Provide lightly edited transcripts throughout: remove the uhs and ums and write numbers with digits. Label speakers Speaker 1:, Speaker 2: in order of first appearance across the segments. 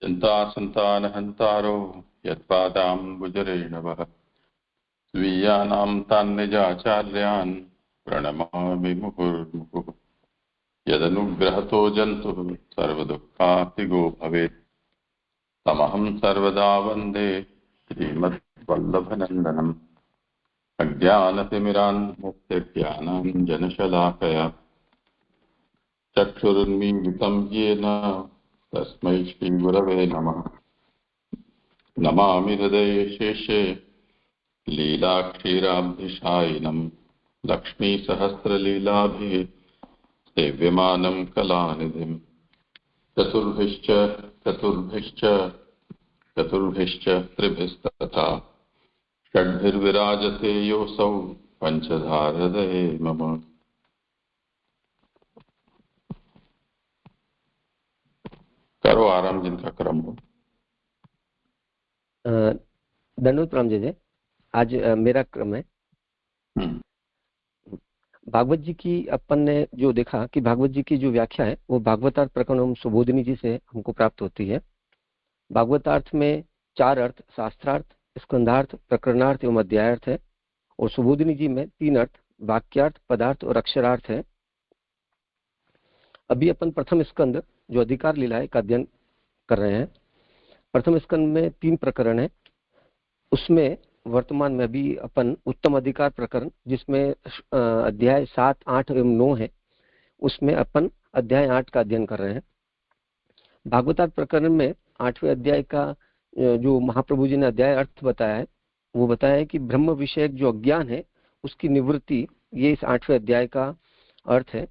Speaker 1: चिन्तासन्तानहन्तारो यत्पादाम्बुजरेणवः स्वीयानां तान्निजाचार्यान् प्रणमामि मुहुर्मुहुः। यदनुग्रहतो जन्तुः सर्वदुःखातिगो भवेत् तमहं सर्वदा वन्दे श्रीमद्वल्लभनन्दनम्। अज्ञानतिमिरान्धस्य चक्षुरुन्मीलितं येन तस्मै श्रीगुरवे नमः। नमामि हृदये शेषे लीलाक्षीराब्धिशायिनं लक्ष्मीसहस्रलीलाभिः सेव्यमानं कलानिधिम्। चतुर्भिश्च त्रिभिस्तथा षड्भिर्विराजते योऽसौ पंचधारदये मम। करो आराम जिनका क्रम हो।
Speaker 2: दंडोत प्रणाम जी। आज मेरा क्रम है। भागवत जी की अपन ने जो देखा कि भागवत जी की जो व्याख्या है वो भागवतार्थ प्रकरण सुबोधिनी जी से हमको प्राप्त होती है। भागवतार्थ में 4 अर्थ, शास्त्रार्थ, स्कंधार्थ, प्रकरणार्थ एवं अध्यायार्थ है, और सुबोधिनी जी में 3 अर्थ, वाक्यार्थ, पदार्थ और अक्षरार्थ है। अभी अपन प्रथम स्कंद जो अधिकार लीला है का अध्ययन कर रहे हैं। प्रथम स्कंद में 3 प्रकरण है। उसमें वर्तमान में अभी अपन उत्तम अधिकार प्रकरण जिसमें अध्याय 7, 8 एवं 9 है, उसमें अपन अध्याय 8 का अध्ययन कर रहे हैं। भागवतार्थ प्रकरण में 8वें अध्याय का जो महाप्रभु जी ने अध्याय अर्थ बताया है, वो बताया है कि ब्रह्म विषयक जो अज्ञान है उसकी निवृत्ति, ये इस 8वें अध्याय का अर्थ है।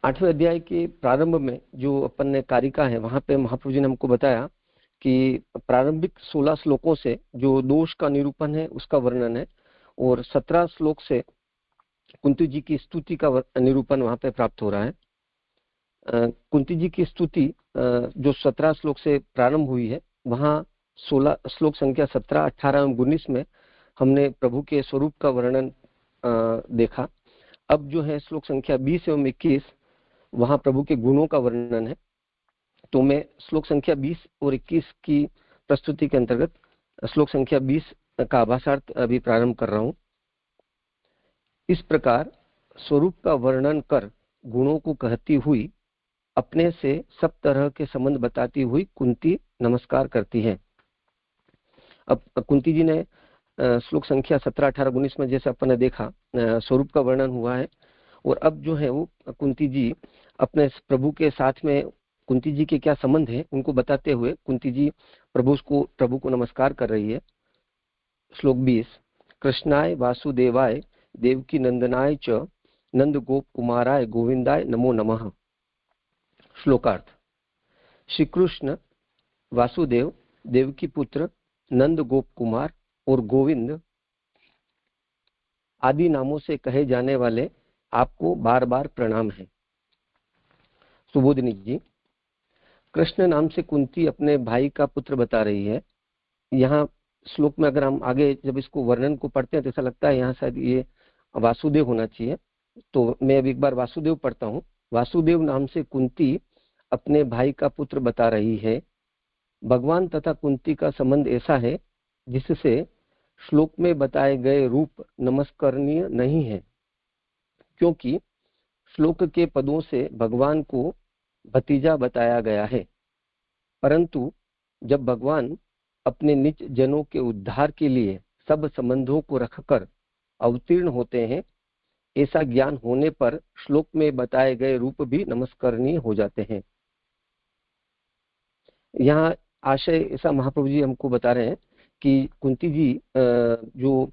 Speaker 2: 8वें अध्याय के प्रारंभ में जो अपन ने कारिका है, वहां पे महाप्रभु जी ने हमको बताया कि प्रारंभिक 16 श्लोकों से जो दोष का निरूपण है उसका वर्णन है, और 17 श्लोक से कुंती जी की स्तुति का निरूपण वहां पे प्राप्त हो रहा है। कुंती जी की स्तुति जो 17 श्लोक से प्रारंभ हुई है, वहां 16 श्लोक संख्या 17, 18 एवं 19 में हमने प्रभु के स्वरूप का वर्णन देखा। अब जो है श्लोक संख्या 20 एवं 21, वहां प्रभु के गुणों का वर्णन है। तो मैं श्लोक संख्या 20 और 21 की प्रस्तुति के अंतर्गत श्लोक संख्या 20 का आभासार्थ अभी प्रारंभ कर रहा हूं। इस प्रकार स्वरूप का वर्णन कर गुणों को कहती हुई अपने से सब तरह के संबंध बताती हुई कुंती नमस्कार करती है। अब कुंती जी ने श्लोक संख्या 17, 18, 19 में जैसे अपन ने देखा स्वरूप का वर्णन हुआ है, और अब जो है वो कुंती जी अपने प्रभु के साथ में कुंती जी के क्या संबंध है उनको बताते हुए कुंती जी प्रभु को नमस्कार कर रही है। श्लोक 20, कृष्णाय वासुदेवाय देवकी नंदनाय च नंद गोप कुमाराय गोविंदाय नमो नमः। श्लोकार्थ, श्री कृष्ण, वासुदेव, देवकी पुत्र, नंद गोप कुमार और गोविंद आदि नामों से कहे जाने वाले आपको बार बार प्रणाम है। सुबोधिनी जी, कृष्ण नाम से कुंती अपने भाई का पुत्र बता रही है। यहाँ श्लोक में अगर हम आगे जब इसको वर्णन को पढ़ते हैं तो ऐसा लगता है यहाँ शायद ये वासुदेव होना चाहिए, तो मैं अब एक बार वासुदेव पढ़ता हूँ। वासुदेव नाम से कुंती अपने भाई का पुत्र बता रही है। भगवान तथा कुंती का संबंध ऐसा है जिससे श्लोक में बताए गए रूप नमस्करणीय नहीं है, क्योंकि श्लोक के पदों से भगवान को भतीजा बताया गया है, परंतु जब भगवान अपने निज जनों के उद्धार के लिए सब संबंधों को रखकर अवतीर्ण होते हैं, ऐसा ज्ञान होने पर श्लोक में बताए गए रूप भी नमस्करणीय हो जाते हैं। यहाँ आशय ऐसा महाप्रभु जी हमको बता रहे हैं कि कुंती जी जो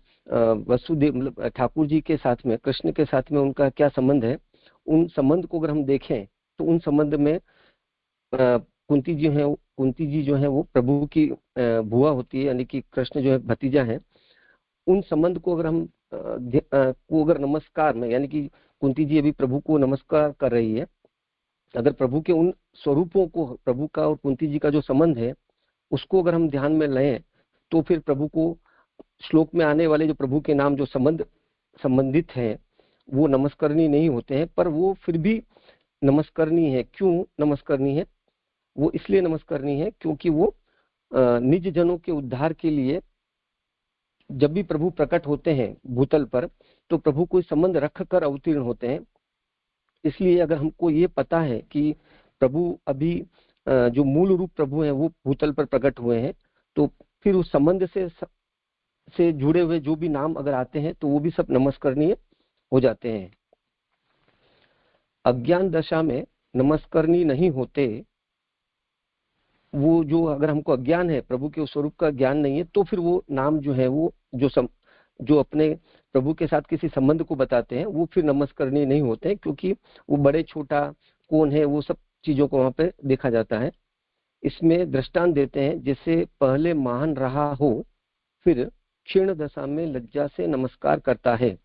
Speaker 2: वसुदेव मतलब ठाकुर जी के साथ में, कृष्ण के साथ में उनका क्या संबंध है, उन संबंध को अगर हम देखें तो उन संबंध में कुंती जी जो है वो प्रभु की बुआ होती है, यानी कि कृष्ण जो है भतीजा है। उन संबंध को अगर हम नमस्कार में, यानी कि कुंती जी अभी प्रभु को नमस्कार कर रही है, अगर प्रभु के उन स्वरूपों को, प्रभु का और कुंती जी का जो संबंध है उसको अगर हम ध्यान में लें तो फिर प्रभु को श्लोक में आने वाले जो प्रभु के नाम जो संबंधित हैं वो नमस्करणीय नहीं होते हैं, पर वो फिर भी नमस्करणीय है। क्यों नमस्करणीय है? वो इसलिए नमस्करणीय है क्योंकि वो निज जनों के उद्धार के लिए जब भी प्रभु प्रकट होते हैं भूतल पर, तो प्रभु कोई संबंध रख कर अवतीर्ण होते हैं। इसलिए अगर हमको ये पता है कि प्रभु अभी जो मूल रूप प्रभु हैं वो भूतल पर प्रकट हुए हैं, तो फिर उस संबंध से जुड़े हुए जो भी नाम अगर आते हैं तो वो भी सब नमस्करणीय हो जाते हैं। अज्ञान दशा में नमस्करणीय नहीं होते, वो जो अगर हमको अज्ञान है, प्रभु के उस स्वरूप का ज्ञान नहीं है, तो फिर वो नाम जो है वो जो अपने प्रभु के साथ किसी संबंध को बताते हैं वो फिर नमस्करणीय नहीं होते हैं, क्योंकि वो बड़े छोटा कौन है वो सब चीजों को वहां पे देखा जाता है। इसमें दृष्टांत देते हैं, जैसे पहले महान रहा हो फिर क्षीण दशा में लज्जा से नमस्कार करता है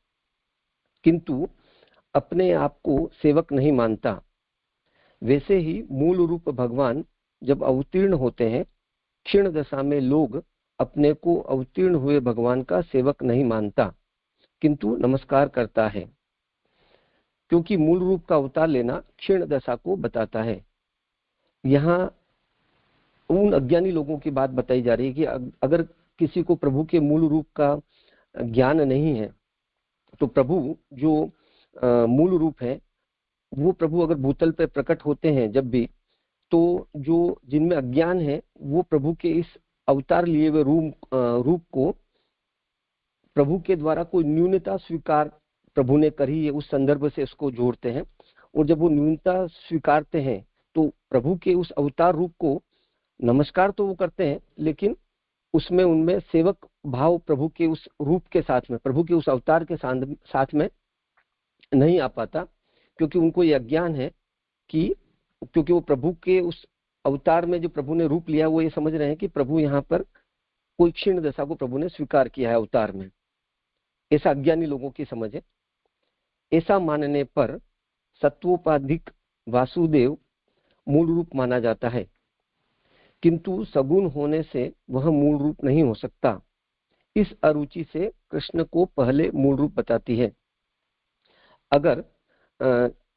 Speaker 2: किंतु अपने आप को सेवक नहीं मानता, वैसे ही मूल रूप भगवान जब अवतीर्ण होते हैं क्षीण दशा में लोग अपने को अवतीर्ण हुए भगवान का सेवक नहीं मानता किंतु नमस्कार करता है, क्योंकि मूल रूप का अवतार लेना क्षीण दशा को बताता है। यहाँ उन अज्ञानी लोगों की बात बताई जा रही है कि अगर किसी को प्रभु के मूल रूप का ज्ञान नहीं है तो प्रभु जो मूल रूप है वो प्रभु अगर भूतल पे प्रकट होते हैं जब भी, तो जो जिनमें अज्ञान है वो प्रभु के इस अवतार लिए हुए रूप को प्रभु के द्वारा कोई न्यूनता स्वीकार प्रभु ने करी है, उस संदर्भ से इसको जोड़ते हैं। और जब वो न्यूनता स्वीकारते हैं तो प्रभु के उस अवतार रूप को नमस्कार तो वो करते हैं, लेकिन उसमें उनमें सेवक भाव प्रभु के उस रूप के साथ में, प्रभु के उस अवतार के साथ में नहीं आ पाता, क्योंकि उनको ये अज्ञान है कि क्योंकि वो प्रभु के उस अवतार में जो प्रभु ने रूप लिया वो ये समझ रहे हैं कि प्रभु यहाँ पर कोई क्षीण दशा को प्रभु ने स्वीकार किया है अवतार में। ऐसा अज्ञानी लोगों की समझ है। ऐसा मानने पर सत्वोपाधिक वासुदेव मूल रूप माना जाता है, किंतु सगुण होने से वह मूल रूप नहीं हो सकता। इस अरुचि से कृष्ण को पहले मूल रूप बताती है। अगर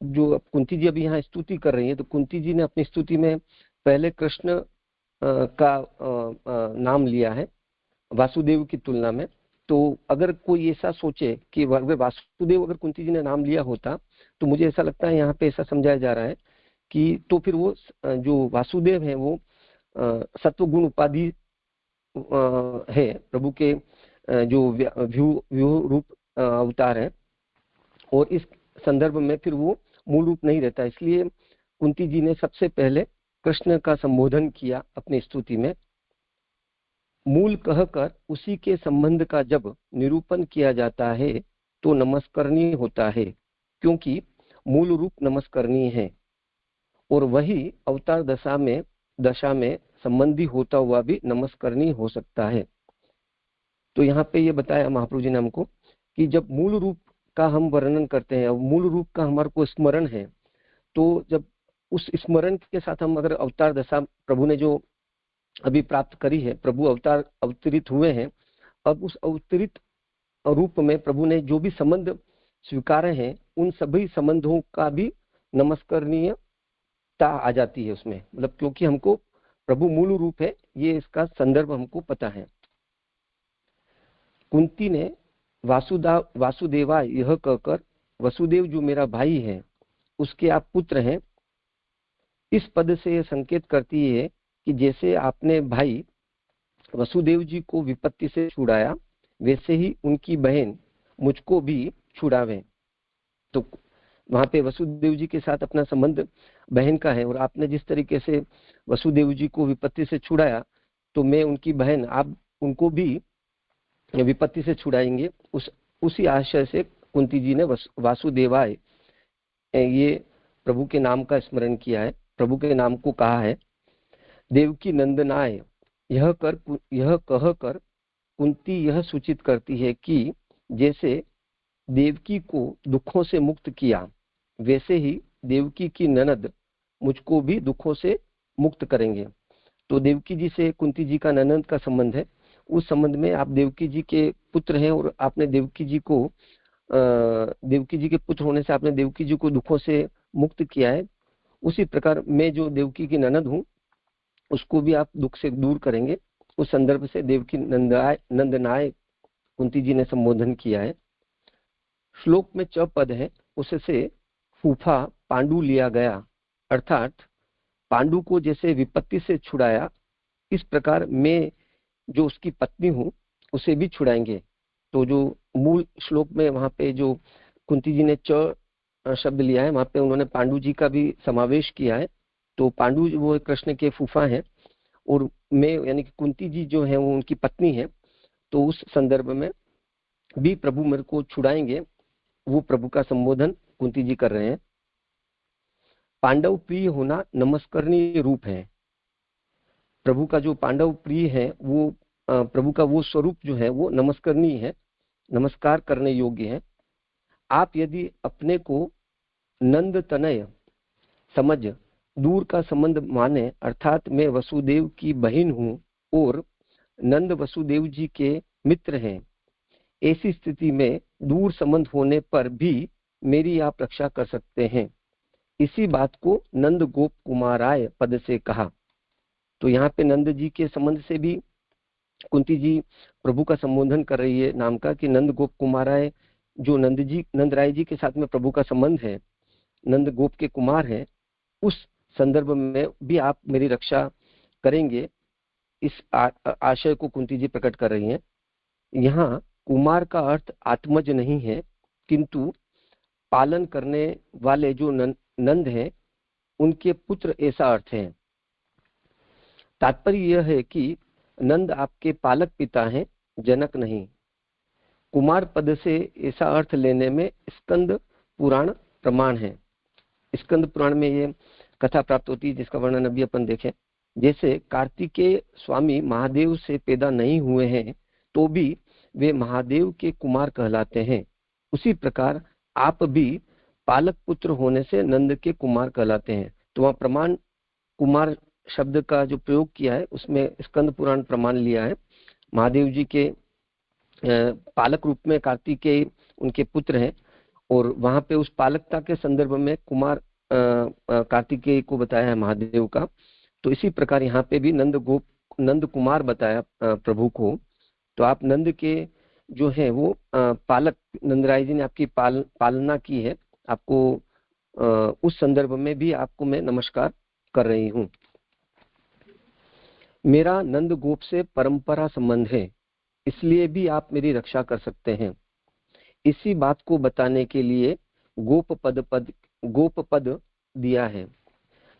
Speaker 2: जो कुंती जी अभी यहाँ स्तुति कर रही है, तो कुंती जी ने अपनी स्तुति में पहले कृष्ण का नाम लिया है वासुदेव की तुलना में। तो अगर कोई ऐसा सोचे कि वासुदेव अगर कुंती जी ने नाम लिया होता, तो मुझे ऐसा लगता है यहाँ पे ऐसा समझाया जा रहा है कि तो फिर वो जो वासुदेव है वो सत्वगुण उपाधि है, प्रभु के जो व्यू रूप अवतार है, और इस संदर्भ में फिर वो मूल रूप नहीं रहता। इसलिए कुंती जी ने सबसे पहले कृष्ण का संबोधन किया अपनी स्तुति में। मूल कहकर उसी के संबंध का जब निरूपण किया जाता है तो नमस्करणीय होता है, क्योंकि मूल रूप नमस्करणीय है और वही अवतार दशा में संबंधी होता हुआ भी नमस्करणीय हो सकता है। तो यहाँ पे ये बताया महाप्रभु जी ने हमको कि जब मूल रूप का हम वर्णन करते हैं, मूल रूप का हमारे को स्मरण है, तो जब उस स्मरण के साथ हम अगर अवतार दशा प्रभु ने जो अभी प्राप्त करी है, प्रभु अवतार अवतरित हुए हैं, अब उस अवतरित रूप में प्रभु ने जो भी संबंध स्वीकारे हैं उन सभी संबंधों का भी नमस्करणीयता आ जाती है उसमें, मतलब क्योंकि हमको प्रभु मूल रूप है, ये इसका संदर्भ हमको पता है। कुंती ने वासुदेवा यह कहकर, वसुदेव जो मेरा भाई है उसके आप पुत्र हैं, इस पद से यह संकेत करती है कि जैसे आपने भाई वसुदेव जी को विपत्ति से छुड़ाया, वैसे ही उनकी बहन मुझको भी छुड़ावे। तो वहां पे वसुदेव जी के साथ अपना संबंध बहन का है, और आपने जिस तरीके से वसुदेव जी को विपत्ति से छुड़ाया, तो मैं उनकी बहन, आप उनको भी विपत्ति से छुड़ाएंगे। उसी आशय से कुंती जी ने वासुदेवाय ये प्रभु के नाम का स्मरण किया है, प्रभु के नाम को कहा है। देवकी नंदनाय यह कहकर कुंती यह सूचित करती है कि जैसे देवकी को दुखों से मुक्त किया, वैसे ही देवकी की ननद मुझको भी दुखों से मुक्त करेंगे। तो देवकी जी से कुंती जी का ननद का संबंध है, उस संबंध में आप देवकी जी के पुत्र हैं और आपने देवकी जी के पुत्र होने से आपने देवकी जी को दुखों से मुक्त किया है। उसी प्रकार मैं जो देवकी की ननद हूँ उसको भी आप दुख से दूर करेंगे। उस संदर्भ से देवकी नंदनाय कुंती जी ने संबोधन किया है। श्लोक में च पद है, उससे फूफा पांडु लिया गया, अर्थात पांडु को जैसे विपत्ति से छुड़ाया, इस प्रकार मैं जो उसकी पत्नी हूं उसे भी छुड़ाएंगे। तो जो मूल श्लोक में वहां पे जो कुंती जी ने च शब्द लिया है, वहां पे उन्होंने पांडु जी का भी समावेश किया है। तो पांडु वो कृष्ण के फूफा हैं और मैं यानी कि कुंती जी जो है वो उनकी पत्नी है। तो उस संदर्भ में भी प्रभु मेरे को छुड़ाएंगे, वो प्रभु का संबोधन कुंती जी कर रहे हैं। पांडव प्रिय होना नमस्करणीय रूप है। प्रभु का जो पांडव प्रिय है वो प्रभु का वो स्वरूप जो है वो नमस्करणीय है, नमस्कार करने योग्य है। आप यदि अपने को नंद तनय समझ दूर का संबंध माने, अर्थात मैं वसुदेव की बहन हूं और नंद वसुदेव जी के मित्र हैं, ऐसी स्थिति में दूर संबंध होने पर भी मेरी आप रक्षा कर सकते हैं। इसी बात को नंद गोप कुमाराय पद से कहा। तो यहाँ पे नंद जी के संबंध से भी कुंती जी प्रभु का संबोधन कर रही है नाम का, कि नंद गोप कुमाराय, जो नंद राय जी के साथ में प्रभु का संबंध है, नंद गोप के कुमार है, उस संदर्भ में भी आप मेरी रक्षा करेंगे। इस आशय को कुंती जी प्रकट कर रही हैं। यहाँ कुमार का अर्थ आत्मज नहीं है, किंतु पालन करने वाले जो नंद हैं उनके पुत्र, ऐसा अर्थ है। तात्पर्य यह है कि नंद आपके पालक पिता हैं, जनक नहीं। कुमार पद से ऐसा अर्थ लेने में स्कंद पुराण प्रमाण है। स्कंद पुराण में ये कथा प्राप्त होती है जिसका वर्णन अभी अपन देखें। जैसे कार्तिकेय स्वामी महादेव से पैदा नहीं हुए हैं तो भी वे महादेव के कुमार कहलाते हैं, उसी प्रकार आप भी पालक पुत्र होने से नंद के कुमार कहलाते हैं। तो वहाँ प्रमाण कुमार शब्द का जो प्रयोग किया है उसमें स्कंद पुराण प्रमाण लिया है। महादेव जी के पालक रूप में कार्तिकेय उनके पुत्र हैं और वहां पे उस पालकता के संदर्भ में कुमार कार्तिकेय को बताया है महादेव का। तो इसी प्रकार यहाँ पे भी नंद कुमार बताया प्रभु को। तो आप नंद के जो है वो पालक, नंदराय जी ने आपकी पालना की है, आपको उस संदर्भ में भी आपको मैं नमस्कार कर रही हूँ। मेरा नंद गोप से परंपरा संबंध है, इसलिए भी आप मेरी रक्षा कर सकते हैं। इसी बात को बताने के लिए गोप पद दिया है।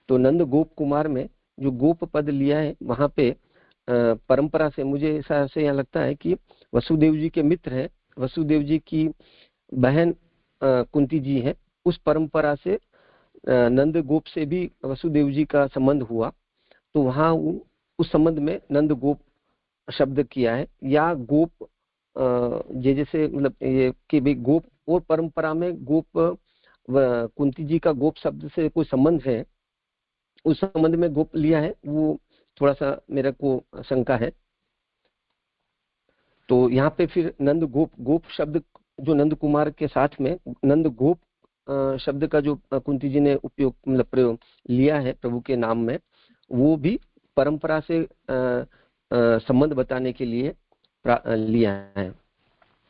Speaker 2: तो नंद गोप कुमार में जो गोप पद लिया है वहां पे परंपरा से मुझे ऐसा से यहाँ लगता है कि वसुदेव जी के मित्र हैं, वसुदेव जी की बहन कुंती जी है, उस परंपरा से नंद गोप से भी वसुदेव जी का संबंध हुआ। तो वहां उस संबंध में नंद गोप शब्द किया है। या गोप जैसे मतलब ये कि भाई गोप और परंपरा में गोप कुंती जी का गोप शब्द से कोई संबंध है, उस संबंध में गोप लिया है, वो थोड़ा सा मेरे को शंका है। तो यहाँ पे फिर नंद गोप शब्द जो नंद कुमार के साथ में नंद गोप शब्द का जो कुंती जी ने उपयोग मतलब प्रयोग लिया है प्रभु के नाम में, वो भी परंपरा से संबंध बताने के लिए लिया है।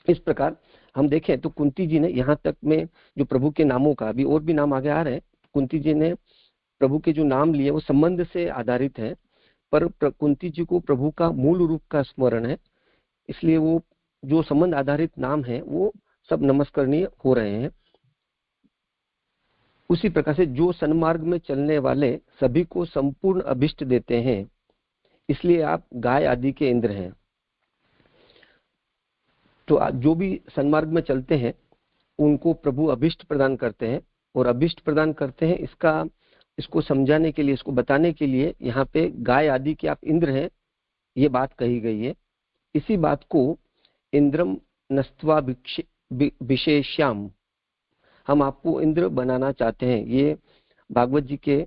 Speaker 2: इस प्रकार हम देखें तो कुंती जी ने यहाँ तक में जो प्रभु के नामों का, अभी और भी नाम आगे आ रहे हैं, कुंती जी ने प्रभु के जो नाम लिए वो संबंध से आधारित है, पर कुंती जी को प्रभु का मूल रूप का स्मरण है, इसलिए वो जो संबंध आधारित नाम है वो सब नमस्करणीय हो रहे हैं। उसी प्रकार से जो सन्मार्ग में चलने वाले सभी को संपूर्ण अभिष्ट देते हैं, इसलिए आप गाय आदि के इंद्र हैं। तो जो भी सन्मार्ग में चलते हैं उनको प्रभु अभिष्ट प्रदान करते हैं, और अभिष्ट प्रदान करते हैं इसको समझाने के लिए, इसको बताने के लिए यहाँ पे गाय आदि के आप इंद्र हैं, ये बात कही गई है। इसी बात को इंद्रम नस्त्वा विशेष्याम, हम आपको इंद्र बनाना चाहते हैं, ये भागवत जी के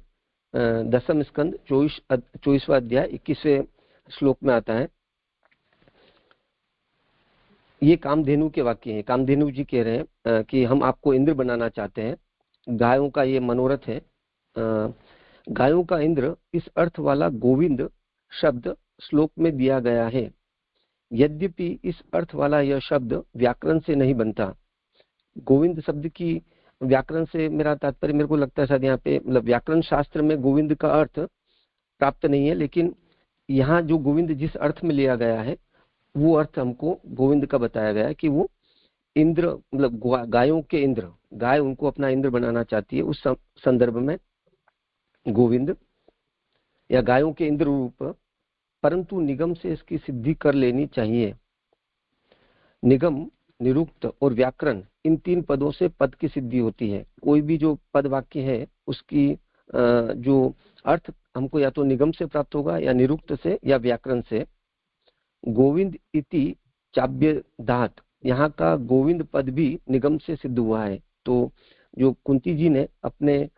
Speaker 2: 10वें स्कंद 24वां अध्याय 21वें श्लोक में आता है। ये कामधेनु के वाक्य हैं। कामधेनु जी कह रहे हैं कि हम आपको इंद्र बनाना चाहते हैं। गायों का ये मनोरथ है। गायों का इंद्र इस अर्थ वाला गोविंद शब्द श्लोक में दिया गया है। यद्यपि इस अर्थ वाला यह शब्द व्याकरण से नहीं बनता। गोविंद शब्द की व्याकरण से मेरा तात्पर्य, मेरे को लगता है शायद यहाँ पे मतलब व्याकरण शास्त्र में गोविंद का अर्थ प्राप्त नहीं है, लेकिन यहाँ जो गोविंद जिस अर्थ में लिया गया है वो अर्थ हमको गोविंद का बताया गया है कि वो इंद्र मतलब गायों के इंद्र, गाय उनको अपना इंद्र बनाना चाहती है, उस संदर्भ में गोविंद या गायों के इंद्र रूप, परंतु निगम से इसकी सिद्धि कर लेनी चाहिए। निगम, निरुक्त और व्याकरण, इन तीन पदों से पद की सिद्धि होती है। कोई भी जो पद वाक्य है उसकी जो अर्थ हमको या तो निगम से प्राप्त होगा या निरुक्त से या व्याकरण से। गोविंद इति चाव्य धात, यहाँ का गोविंद पद भी निगम से सिद्ध हुआ है। तो जो कुंती जी ने अपने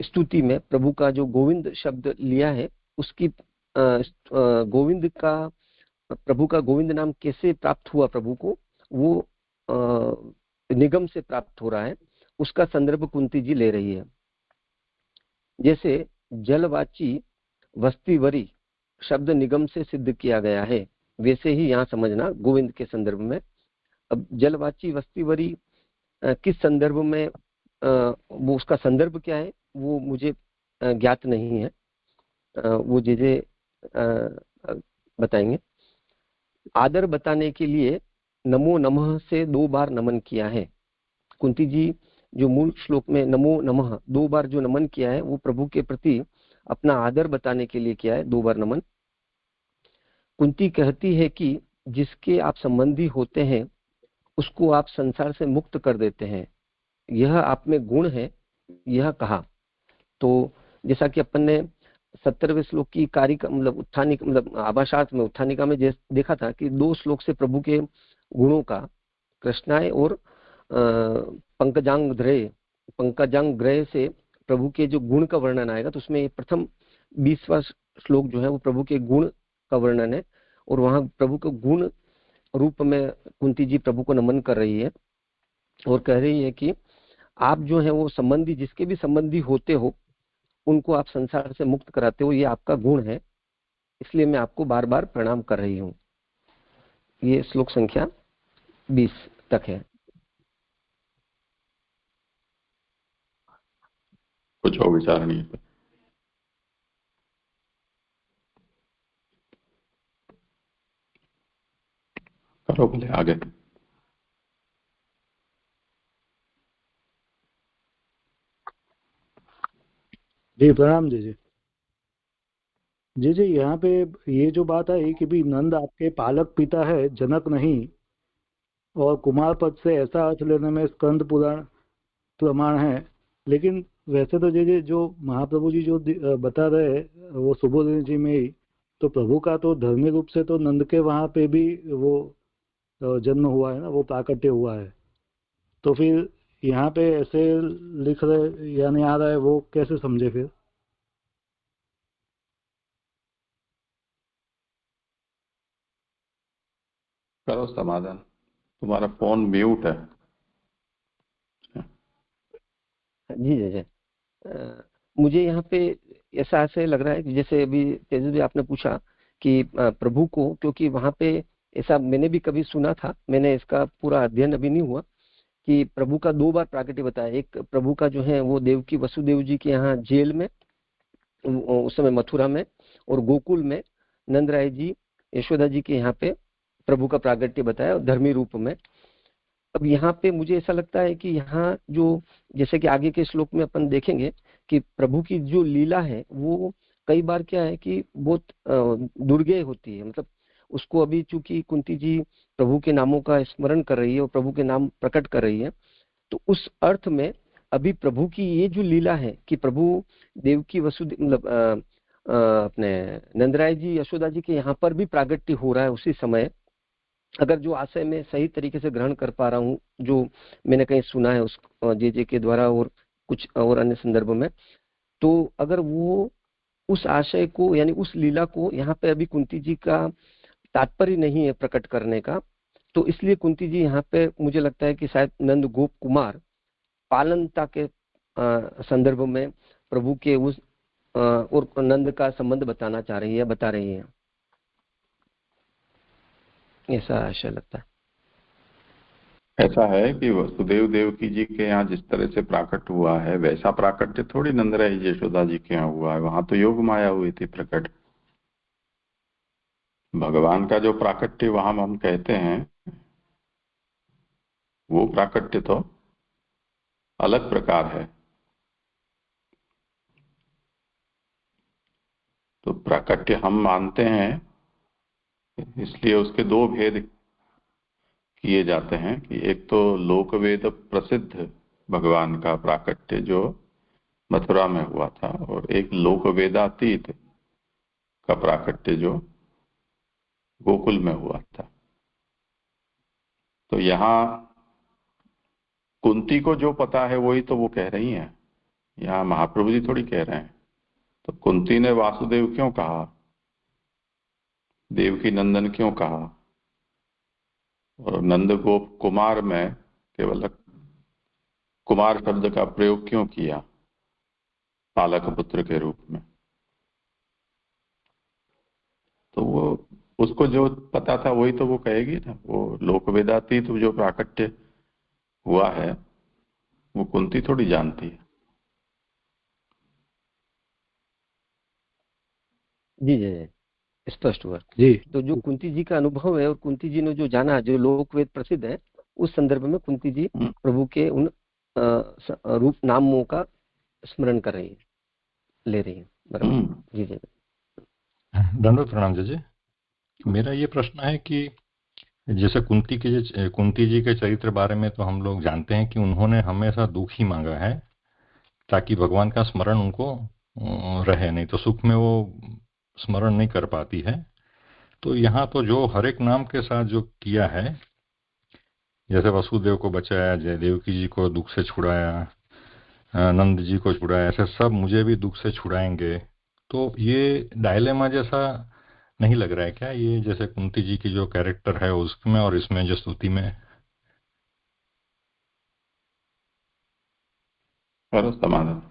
Speaker 2: स्तुति में प्रभु का जो गोविंद शब्द लिया है, उसकी गोविंद का, प्रभु का गोविंद नाम कैसे प्राप्त हुआ प्रभु को, वो निगम से प्राप्त हो रहा है, उसका संदर्भ कुंती जी ले रही है। जैसे जलवाची वस्तिवरी शब्द निगम से सिद्ध किया गया है, वैसे ही यहाँ समझना गोविंद के संदर्भ में। अब जलवाची वस्तिवरी किस संदर्भ में, वो उसका संदर्भ क्या है वो मुझे ज्ञात नहीं है, वो जे बताएंगे। आदर बताने के लिए नमो नमः से 2 बार नमन किया है। कुंती जी जो मूल श्लोक में नमो नमः 2 बार जो नमन किया है वो प्रभु के प्रति अपना आदर बताने के लिए किया है, 2 बार नमन। कुंती कहती है कि जिसके आप संबंधी होते हैं उसको आप संसार से मुक्त कर देते हैं, यह आप में गुण है, यह कहा। तो जैसा कि अपन ने 70वें श्लोक की कारिका मतलब उत्थानिक मतलब आभाषार्थ में उत्थानिका में देखा था कि 2 श्लोक से प्रभु के गुणों का, कृष्णाय और पंकजांग्रय से प्रभु के जो गुण का वर्णन आएगा, तो उसमें प्रथम 20वां श्लोक जो है वो प्रभु के गुण का वर्णन है, और वहां प्रभु के गुण रूप में कुंती जी प्रभु को नमन कर रही है और कह रही है कि आप जो है वो संबंधी, जिसके भी संबंधी होते हो उनको आप संसार से मुक्त कराते हो, ये आपका गुण है, इसलिए मैं आपको बार बार प्रणाम कर रही हूँ। ये श्लोक संख्या 20 तक है।
Speaker 1: कुछ और विचार नहीं है? करो भले आगे।
Speaker 3: जी प्रणाम जी। जी यहाँ पे ये जो बात आई कि भी नंद आपके पालक पिता है, जनक नहीं, और कुमार पद से ऐसा अर्थ लेने में स्कंद पुराण प्रमाण है। लेकिन वैसे तो जी जो महाप्रभु जी जो बता रहे वो सुबोधन जी में ही, तो प्रभु का तो धर्मी रूप से तो नंद के वहाँ पे भी वो जन्म हुआ है ना, वो प्राकट्य हुआ है। तो फिर यहाँ पे ऐसे लिख रहे यानी आ रहा है, वो कैसे समझे फिर?
Speaker 1: करो समाधान, तुम्हारा फोन म्यूट है।
Speaker 2: जी जी जी, मुझे यहाँ पे ऐसा ऐसे लग रहा है कि जैसे अभी तेजस भी आपने पूछा कि प्रभु को, क्योंकि वहां पे ऐसा मैंने भी कभी सुना था, मैंने इसका पूरा अध्ययन अभी नहीं हुआ, कि प्रभु का 2 बार प्राकट्य बताया। एक प्रभु का जो है वो देवकी वसुदेव जी के यहाँ जेल में उस समय मथुरा में, और गोकुल में नंद राय जी यशोदा जी के यहाँ पे प्रभु का प्राकट्य बताया धर्मी रूप में। अब यहाँ पे मुझे ऐसा लगता है कि यहाँ जो, जैसे कि आगे के श्लोक में अपन देखेंगे कि प्रभु की जो लीला है वो कई बार क्या है कि बहुत दुर्गेय होती है, मतलब उसको अभी चूंकि कुंती जी प्रभु के नामों का स्मरण कर रही है और प्रभु के नाम प्रकट कर रही है, तो उस अर्थ में अभी प्रभु की ये जो लीला है कि प्रभु देवकी वसुदेव मतलब अपने नंदराय जी यशोदा जी के यहाँ पर भी प्रागट्य हो रहा है उसी समय, अगर जो आशय में सही तरीके से ग्रहण कर पा रहा हूँ, जो मैंने कहीं सुना है उस जे के द्वारा और कुछ और अन्य संदर्भ में, तो अगर वो उस आशय को यानी उस लीला को यहाँ पे अभी कुंती जी का तात्पर्य नहीं है प्रकट करने का, तो इसलिए कुंती जी यहाँ पे मुझे लगता है कि शायद नंद गोप कुमार पालनता के संदर्भ में प्रभु के उस और नंद का संबंध बताना चाह रही है, बता रही है, ऐसा आशा लगता है।
Speaker 1: ऐसा है कि वसुदेव देवकी जी के यहाँ जिस तरह से प्राकट हुआ है वैसा प्राकट्य थोड़ी नंदराय यशोदा जी के यहाँ हुआ है। वहां तो योग माया हुई थी प्रकट। भगवान का जो प्राकट्य वहां हम कहते हैं वो प्राकट्य तो अलग प्रकार है। तो प्राकट्य हम मानते हैं, इसलिए उसके दो भेद किए जाते हैं कि एक तो लोकवेद प्रसिद्ध भगवान का प्राकट्य जो मथुरा में हुआ था, और एक लोकवेदातीत का प्राकट्य जो गोकुल में हुआ था। तो यहाँ कुंती को जो पता है वही तो वो कह रही हैं, यहाँ महाप्रभु जी थोड़ी कह रहे हैं। तो कुंती ने वासुदेव क्यों कहा, देवकी नंदन क्यों कहा, और नंद गोप कुमार में केवल कुमार शब्द का प्रयोग क्यों किया पालक पुत्र के रूप में। तो वो उसको जो पता था वही तो वो कहेगी ना। वो लोकवेदातीत जो प्राकट्य हुआ है वो कुंती थोड़ी जानती है।
Speaker 2: जी जी जी, स्पष्ट हुआ।
Speaker 3: जी
Speaker 2: तो जो कुंती जी का अनुभव है और कुंती जी ने जो जाना, जो लोकवेद प्रसिद्ध है, उस संदर्भ में कुंती जी प्रभु के उन रूप नामों का स्मरण कर रही है, ले रही है। बराबर। जी जी।
Speaker 4: दंडवत प्रणाम जी। मेरा ये प्रश्न है कि जैसे कुंती जी के चरित्र बारे में तो हम लोग जानते हैं कि उन्होंने हमेशा दुख ही मांगा है ताकि भगवान का स्मरण उनको रहे, नहीं तो सुख में वो स्मरण नहीं कर पाती है। तो यहाँ तो जो हर एक नाम के साथ जो किया है, जैसे वसुदेव को बचाया, जय देवकी जी को दुख से छुड़ाया, नंद जी को छुड़ाया, ऐसे सब मुझे भी दुख से छुड़ाएंगे। तो ये डायलेमा जैसा नहीं लग रहा है क्या, ये जैसे कुंती जी की जो कैरेक्टर है उसमें और इसमें जो स्तुति में?
Speaker 1: करो समाधान।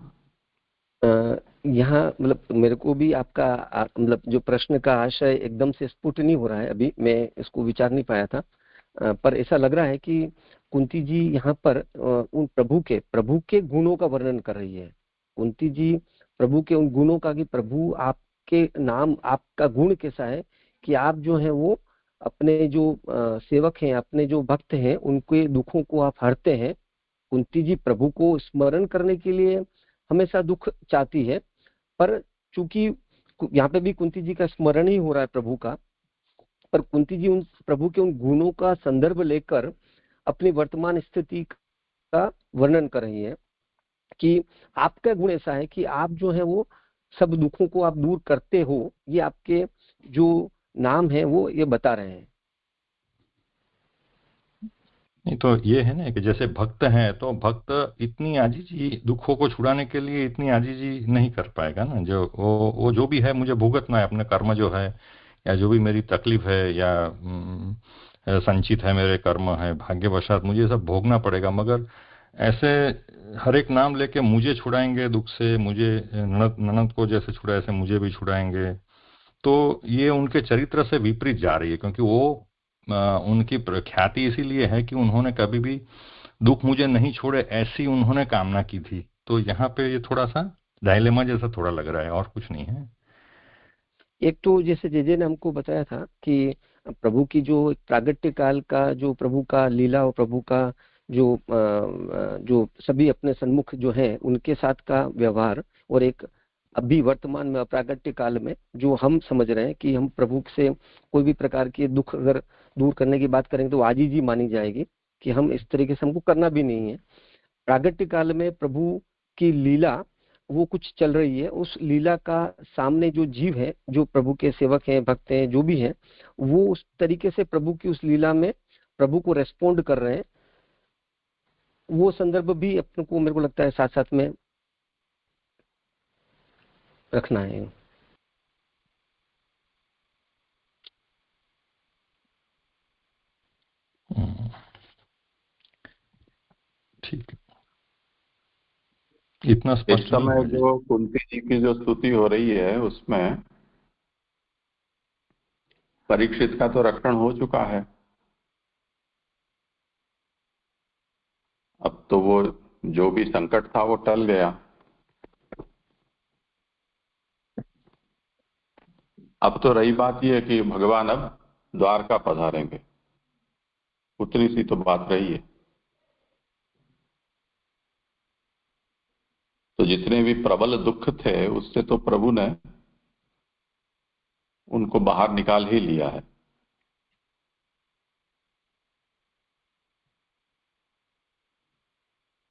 Speaker 2: यहाँ मतलब मेरे को भी आपका मतलब जो प्रश्न का आशय एकदम से स्फुट नहीं हो रहा है, अभी मैं इसको विचार नहीं पाया था। पर ऐसा लग रहा है कि कुंती जी यहाँ पर उन प्रभु के गुणों का वर्णन कर रही है। कुंती जी प्रभु के उन गुणों का, कि प्रभु आपके नाम, आपका गुण कैसा है कि आप जो है वो अपने जो सेवक हैं, अपने जो भक्त हैं, उनके दुखों को आप हरते हैं। कुंती जी प्रभु को स्मरण करने के लिए हमेशा दुख चाहती है, पर चूंकि यहाँ पे भी कुंती जी का स्मरण ही हो रहा है प्रभु का, पर कुंती जी उन प्रभु के उन गुणों का संदर्भ लेकर अपनी वर्तमान स्थिति का वर्णन कर रही है कि आपका गुण ऐसा है कि आप जो है वो सब दुखों को आप दूर करते हो। ये आपके जो नाम है वो ये बता रहे हैं।
Speaker 4: नहीं तो ये है ना कि जैसे भक्त हैं तो भक्त इतनी आजीजी दुखों को छुड़ाने के लिए इतनी आजीजी नहीं कर पाएगा ना। जो वो जो भी है मुझे भुगतना है, अपने कर्म जो है या जो भी मेरी तकलीफ है या संचित है, मेरे कर्म है, भाग्यवशात मुझे ये सब भोगना पड़ेगा। मगर ऐसे हर एक नाम लेके मुझे छुड़ाएंगे दुख से, मुझे ननद को जैसे छुड़ाए ऐसे मुझे भी छुड़ाएंगे। तो ये उनके चरित्र से विपरीत जा रही है, क्योंकि वो उनकी प्रख्याति इसीलिए है कि उन्होंने कभी भी दुख मुझे नहीं छोड़े ऐसी उन्होंने कामना की थी। तो यहाँ पे ये थोड़ा सा डायलेमा जैसा थोड़ा लग रहा है, और कुछ नहीं है।
Speaker 2: एक तो जैसे जेजे ने हमको बताया था कि प्रभु की जो प्रागट्य काल का जो प्रभु का लीला और प्रभु का जो सभी अपने सन्मुख जो है उनके साथ का व्यवहार, और एक अभी वर्तमान में अप्रागट्य काल में जो हम समझ रहे हैं कि हम प्रभु से कोई भी प्रकार के दुख अगर दूर करने की बात करेंगे तो आजीजी मानी जाएगी, कि हम इस तरीके से हमको करना भी नहीं है। प्रागट्य काल में प्रभु की लीला वो कुछ चल रही है, उस लीला का सामने जो जीव है, जो प्रभु के सेवक हैं, भक्त हैं, जो भी हैं, वो उस तरीके से प्रभु की उस लीला में प्रभु को रेस्पोंड कर रहे हैं। वो संदर्भ भी अपने को, मेरे को लगता है, साथ साथ में रखना है।
Speaker 4: ठीक है, इतना
Speaker 1: इस
Speaker 4: स्पष्ट नहीं
Speaker 1: समय
Speaker 4: है जी।
Speaker 1: जो कुंती जी की जो स्तुति हो रही है उसमें परीक्षित का तो रक्षण हो चुका है। अब तो वो जो भी संकट था वो टल गया। अब तो रही बात यह कि भगवान अब द्वारका पधारेंगे, उतनी सी तो बात रही है। तो जितने भी प्रबल दुख थे उससे तो प्रभु ने उनको बाहर निकाल ही लिया है।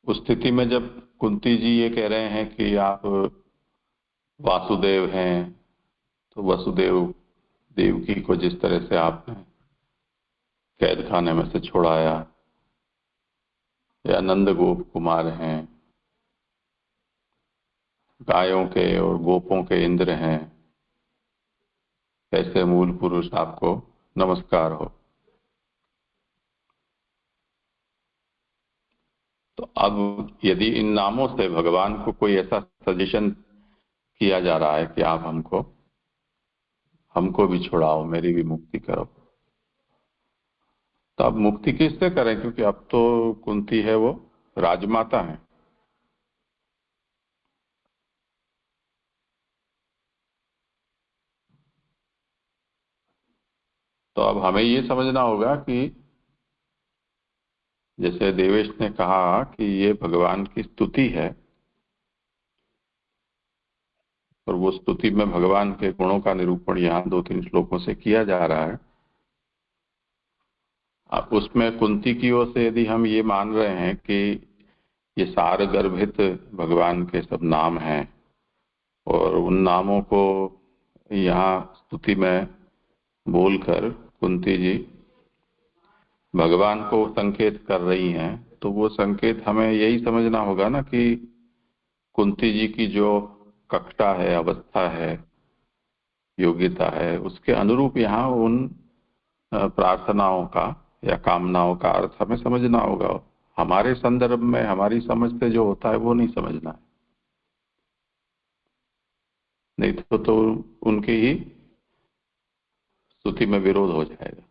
Speaker 1: उस स्थिति में जब कुंती जी ये कह रहे हैं कि आप वासुदेव हैं, तो वसुदेव देवकी को जिस तरह से आपने कैद खाने में से छुड़ाया, या नंद गोप कुमार हैं, गायों के और गोपों के इंद्र हैं, ऐसे मूल पुरुष आपको नमस्कार हो। तो अब यदि इन नामों से भगवान को कोई ऐसा सजेशन किया जा रहा है कि आप हमको भी छुड़ाओ, मेरी भी मुक्ति करो, तो अब मुक्ति किससे करें? क्योंकि अब तो कुंती है वो राजमाता है। तो अब हमें ये समझना होगा कि जैसे देवेश ने कहा कि ये भगवान की स्तुति है, और वो स्तुति में भगवान के गुणों का निरूपण यहाँ 2-3 श्लोकों से किया जा रहा है। अब उसमें कुंती की ओर से यदि हम ये मान रहे हैं कि ये सार गर्भित भगवान के सब नाम हैं, और उन नामों को यहाँ स्तुति में बोलकर कुंती जी भगवान को संकेत कर रही हैं, तो वो संकेत हमें यही समझना होगा ना कि कुंती जी की जो कक्षा है, अवस्था है, योग्यता है, उसके अनुरूप यहाँ उन प्रार्थनाओं का या कामनाओं का अर्थ हमें समझना होगा। हमारे संदर्भ में हमारी समझ से जो होता है वो नहीं समझना है, नहीं तो उनकी ही स्तुति में विरोध हो जाएगा।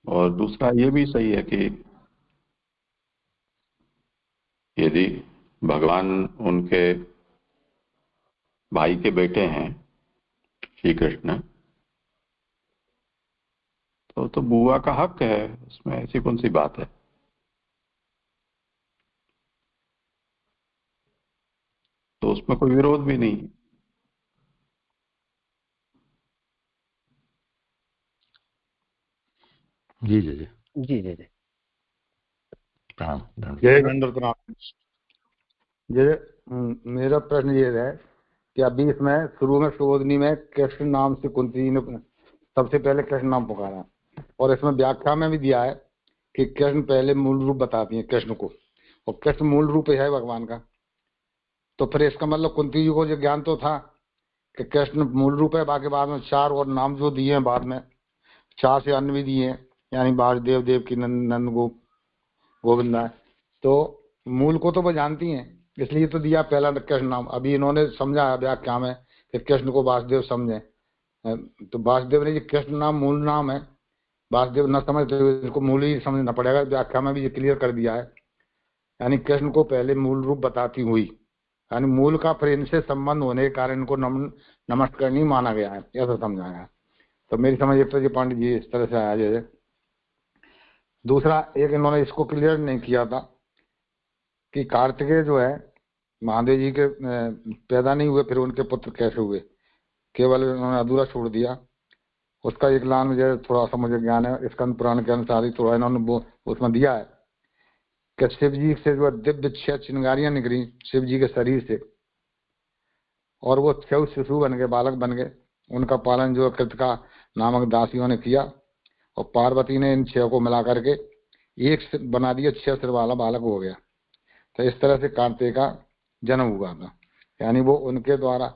Speaker 1: और दूसरा ये भी सही है कि यदि भगवान उनके भाई के बेटे हैं श्री कृष्ण, तो बुआ का हक है, उसमें ऐसी कौन सी बात है? तो उसमें कोई विरोध भी नहीं है।
Speaker 4: जी जी जी
Speaker 2: जी जी जी
Speaker 4: प्रणाम।
Speaker 5: जय नंदर प्रणाम। जय मेरा प्रश्न ये है कि अभी इसमें शुरू में सुबोधनी में कृष्ण नाम से कुंती जी ने सबसे पहले कृष्ण नाम पुकारा, और इसमें व्याख्या में भी दिया है कि कृष्ण पहले मूल रूप बताती है कृष्ण को, और कृष्ण मूल रूप है भगवान का। तो फिर इसका मतलब कुंती जी को जो ज्ञान तो था कि कृष्ण मूल रूप है, बाकी बाद में 4 और नाम जो दिए हैं बाद में 4 से अन्य भी दिए हैं, यानी वासुदेव, देवकी, नंद गोप, गोविंदा है। तो मूल को तो वो जानती हैं, इसलिए तो दिया पहला कृष्ण नाम। अभी इन्होंने समझा व्याख्या में कि कृष्ण को वासुदेव समझे, तो वासुदेव ने कृष्ण नाम मूल नाम है, वासुदेव न समझ तो इसको मूल ही समझना पड़ेगा। व्याख्या में भी ये क्लियर कर दिया है, यानी कृष्ण को पहले मूल रूप बताती हुई, यानी मूल का फिर इनसे संबंध होने के कारण इनको नमस्कार नहीं माना गया है, ऐसा समझाया है। तो मेरी समझ एक तो ये पांडित जी इस तरह से आया। जैसे दूसरा एक इन्होंने इसको क्लियर नहीं किया था कि कार्तिकेय जो है महादेव जी के पैदा नहीं हुए, फिर उनके पुत्र कैसे हुए, केवल उन्होंने अधूरा छोड़ दिया। उसका एक लाइन मुझे थोड़ा सा मुझे ज्ञान है, स्कंद पुराण के अनुसार ही थोड़ा इन्होंने उसमें दिया है कि शिव जी से जो दिव्य 6 चिंगारियां निकली शिव जी के शरीर से, और वो 6 शिशु बन गए, बालक बन गए। उनका पालन जो कृतिका नामक दासियों ने किया, और पार्वती ने इन 6 को मिला करके एक बना दिया, 6 सिर वाला बालक हो गया। तो इस तरह से कार्तिकेय का जन्म हुआ था, यानी वो उनके द्वारा।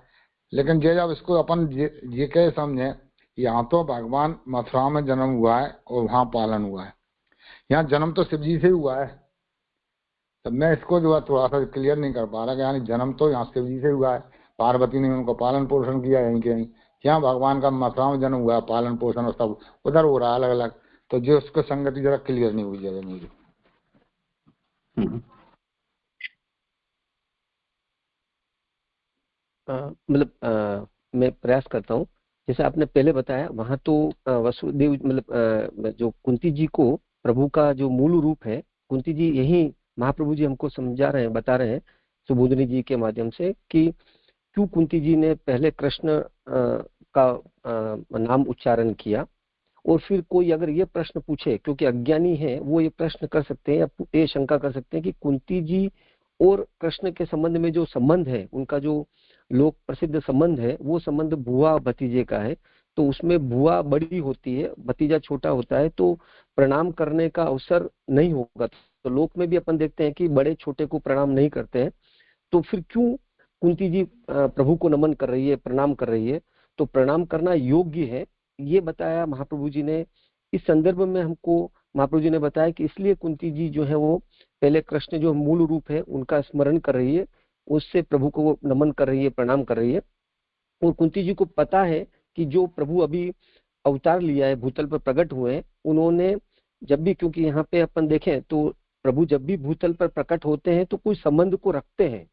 Speaker 5: लेकिन जब इसको अपन ये कह समझे, यहाँ तो भगवान मथुरा में जन्म हुआ है और वहां पालन हुआ है, यहाँ जन्म तो शिव जी से हुआ है। तो मैं इसको जो है थोड़ा सा क्लियर नहीं कर पा रहा कि यानी जन्म तो यहाँ शिव जी से हुआ है, पार्वती ने उनको पालन पोषण किया यहीं के यहीं, यहाँ भगवान का मथुरा में जन्म हुआ है, पालन पोषण और सब उधर हो रहा है अलग अलग, तो जो उसको संगति जरा क्लियर नहीं हुई जरा मुझे।
Speaker 2: मतलब मैं प्रयास करता हूँ। जैसे आपने पहले बताया वहां तो वसुदेव मतलब जो कुंती जी को प्रभु का जो मूल रूप है, कुंती जी यही महाप्रभु जी हमको समझा रहे हैं, बता रहे हैं सुबोधनी जी के माध्यम से कि क्यों कुंती जी ने पहले कृष्ण का नाम उच्चारण किया। और फिर कोई अगर ये प्रश्न पूछे, क्योंकि अज्ञानी है वो ये प्रश्न कर सकते हैं या ये शंका कर सकते हैं कि कुंती जी और कृष्ण के संबंध में जो संबंध है, उनका जो लोक प्रसिद्ध संबंध है, वो संबंध बुआ भतीजे का है। तो उसमें बुआ बड़ी होती है, भतीजा छोटा होता है, तो प्रणाम करने का अवसर नहीं होगा। तो लोक में भी अपन देखते हैं कि बड़े छोटे को प्रणाम नहीं करते हैं। तो फिर क्यों कुंती जी प्रभु को नमन कर रही है, प्रणाम कर रही है? तो प्रणाम करना योग्य है, ये बताया महाप्रभु जी ने। इस संदर्भ में हमको महाप्रभु जी ने बताया कि इसलिए कुंती जी जो है वो पहले कृष्ण जो मूल रूप है उनका स्मरण कर रही है, उससे प्रभु को वो नमन कर रही है, प्रणाम कर रही है। और कुंती जी को पता है कि जो प्रभु अभी अवतार लिया है, भूतल पर प्रकट हुए हैं, उन्होंने जब भी, क्योंकि यहाँ पे अपन देखें तो प्रभु जब भी भूतल पर प्रकट होते हैं तो कोई संबंध को रखते हैं।